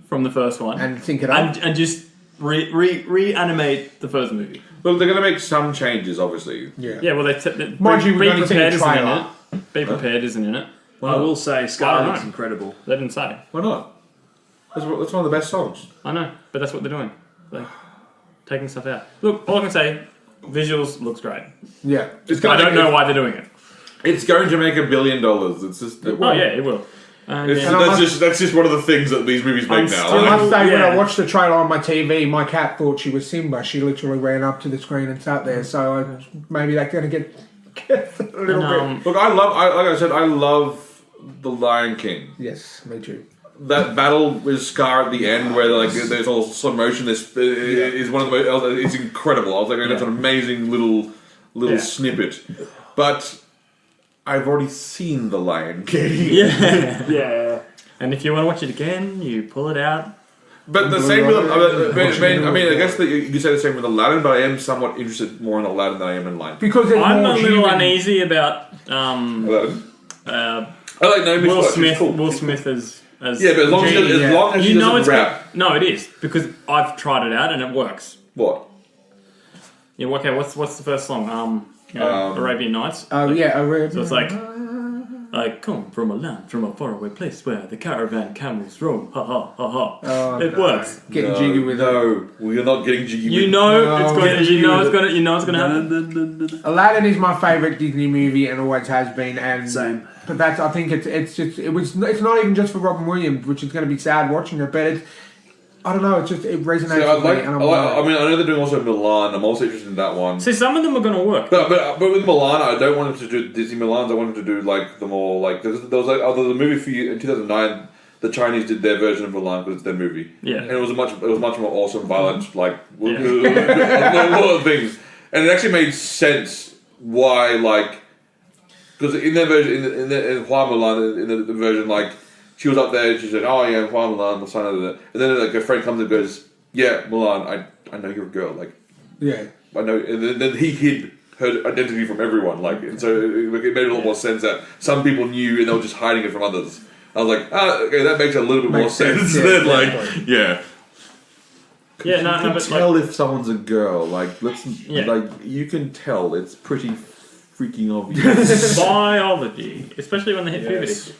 from the first one and sync it up and just reanimate the first movie. Well, they're going to make some changes, obviously. Yeah. Yeah. Well, Be Prepared isn't in it. I will say, Scar looks incredible. They didn't say. Why not? That's one of the best songs. I know, but that's what they're doing. Like taking stuff out. Look, all I can say, visuals looks great. Yeah. I don't know why they're doing it. It's going to make $1 billion. It's just. Oh yeah, it will. That's just one of the things that these movies make now. I must say, when I watched the trailer on my TV, my cat thought she was Simba. She literally ran up to the screen and sat there. So maybe that's going to get a little bit. Look, I love The Lion King. Yes, me too. That battle with Scar at the end, where there's all slow motion, is one of the most. It's incredible. I was like, that's an amazing little snippet, but I've already seen The Lion King. Yeah. And if you want to watch it again, you pull it out. But the same with I guess that you could say the same with Aladdin, but I am somewhat interested more in Aladdin than I am in Lion King. Because I'm a little uneasy about Aladdin. I like Naomi Will Scott. Smith. Cool. Will Smith as but as long as she doesn't rap. No, it is because I've tried it out and it works. What? Yeah. Okay. What's the first song? Arabian Nights. Oh yeah, Arabian. So it's like, I come from a land, from a faraway place where the caravan camels roam. Ha ha ha ha. Oh, it works. Getting jiggy with it. No, we're not getting jiggy. You know it's gonna happen. Aladdin is my favourite Disney movie and always has been. And same. But I think it's not even just for Robin Williams, which is going to be sad watching it. But I don't know. It resonates with me. And I know they're doing also Milan. I'm also interested in that one. See, some of them are going to work. But with Milan, I don't want them to do Disney Milans. I want them to do like the more like there was like the movie for you in 2009. The Chinese did their version of Milan because it's their movie. Yeah, and it was much more awesome, violent, like a lot of things. And it actually made sense why because in their version in Hua Mulan in the version she was up there and she said, "Oh yeah, Hua Mulan, the son of the," and then her friend comes and goes, "Yeah, Mulan, I know you're a girl, I know," and then he hid her identity from everyone, and so it made a lot more sense that some people knew and they were just hiding it from others. I was like, okay, that makes a little bit more sense than Yeah, You can but tell if someone's a girl. Like Yeah. like you can tell. It's pretty freaking obvious. biology, especially when they hit puberty.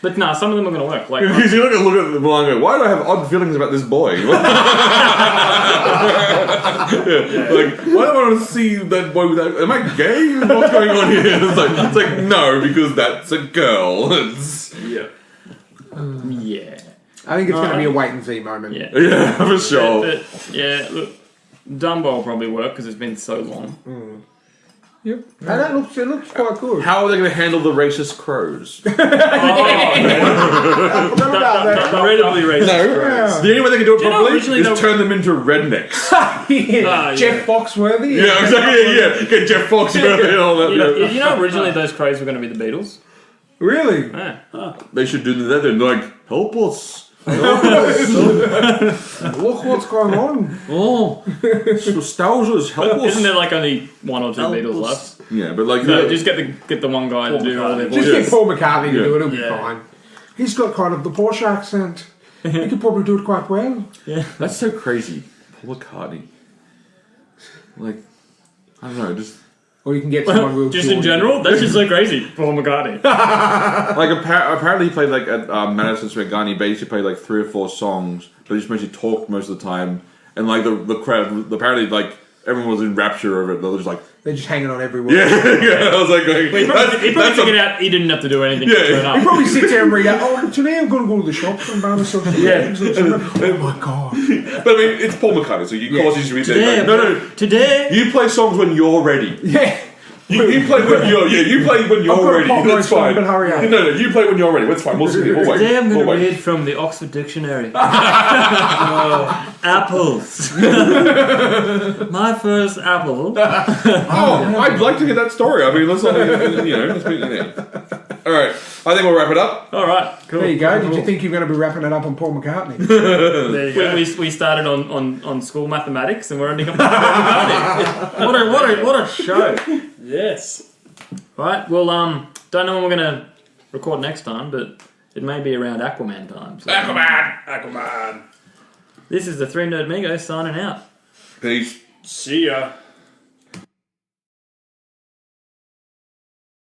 But no, some of them are going to work. Like, Because you look at the blind and go, why do I have odd feelings about this boy? Like, why do I want to see that boy with that? Am I gay? What's going on here? It's like no, because that's a girl. yeah. I think it's going to be a wait and see moment. Yeah. Yeah, for sure. But, yeah, look, Dumbo will probably work because it's been so long. Yep. And it looks quite good. How are they going to handle the racist crows? Incredibly racist. No. Yeah. The only way they can do it you know properly originally is they- turn them into rednecks. Yeah. Jeff Foxworthy. Yeah, exactly. Yeah. Get Jeff Foxworthy and all that. You know, originally those crows were going to be the Beatles. Really? Yeah. They should do that. They're like, help us. Look what's going on. Oh, nostalgia's help us. Isn't there like only one or two Beatles left? Yeah, but like, So just get the one guy to do all their Just voices. get Paul McCartney to do it, it'll be Yeah. fine. He's got kind of the Porsche accent. He could probably do it quite well. that's so crazy. Paul McCartney. Like, I don't know, just Or you can get someone real Just in Geordie. general, that's just so crazy. Paul McCartney. like apparently he played like at Madison Square Garden. He basically played like 3 or 4 songs, but he just mostly talked most of the time. And like the crowd, apparently like everyone was in rapture over it. They were just like, They're just hanging on every word. yeah. I was like, going, He probably figured out he didn't have to do anything to turn He up. probably sits there and read out, oh, today I'm going to go to the shops and buy myself some eggs or something. Oh my god. But I mean, it's Paul McCartney, so you course you should be there. Today, No. Today, You play songs when you're ready. Yeah. You play when you're you play when I've you're got a ready. pop That's noise song, fine. but hurry up. No, you play when you're ready. That's fine. We'll see. We'll wait. today I'm going We'll to wait. read from the Oxford Dictionary. Apples. My first apple. Oh, I'd like to hear that story. I mean, let's not, let's be, All right, I think we'll wrap it up. All right, cool. There you go. Did you think you were going to be wrapping it up on Paul McCartney? There you go. We started on school mathematics and we're ending up on Paul McCartney. What a show. Yes. Right, well, don't know when we're going to record next time, but it may be around Aquaman time. So. Aquaman. This is the 3 Nerd Migos signing out. Peace. See ya.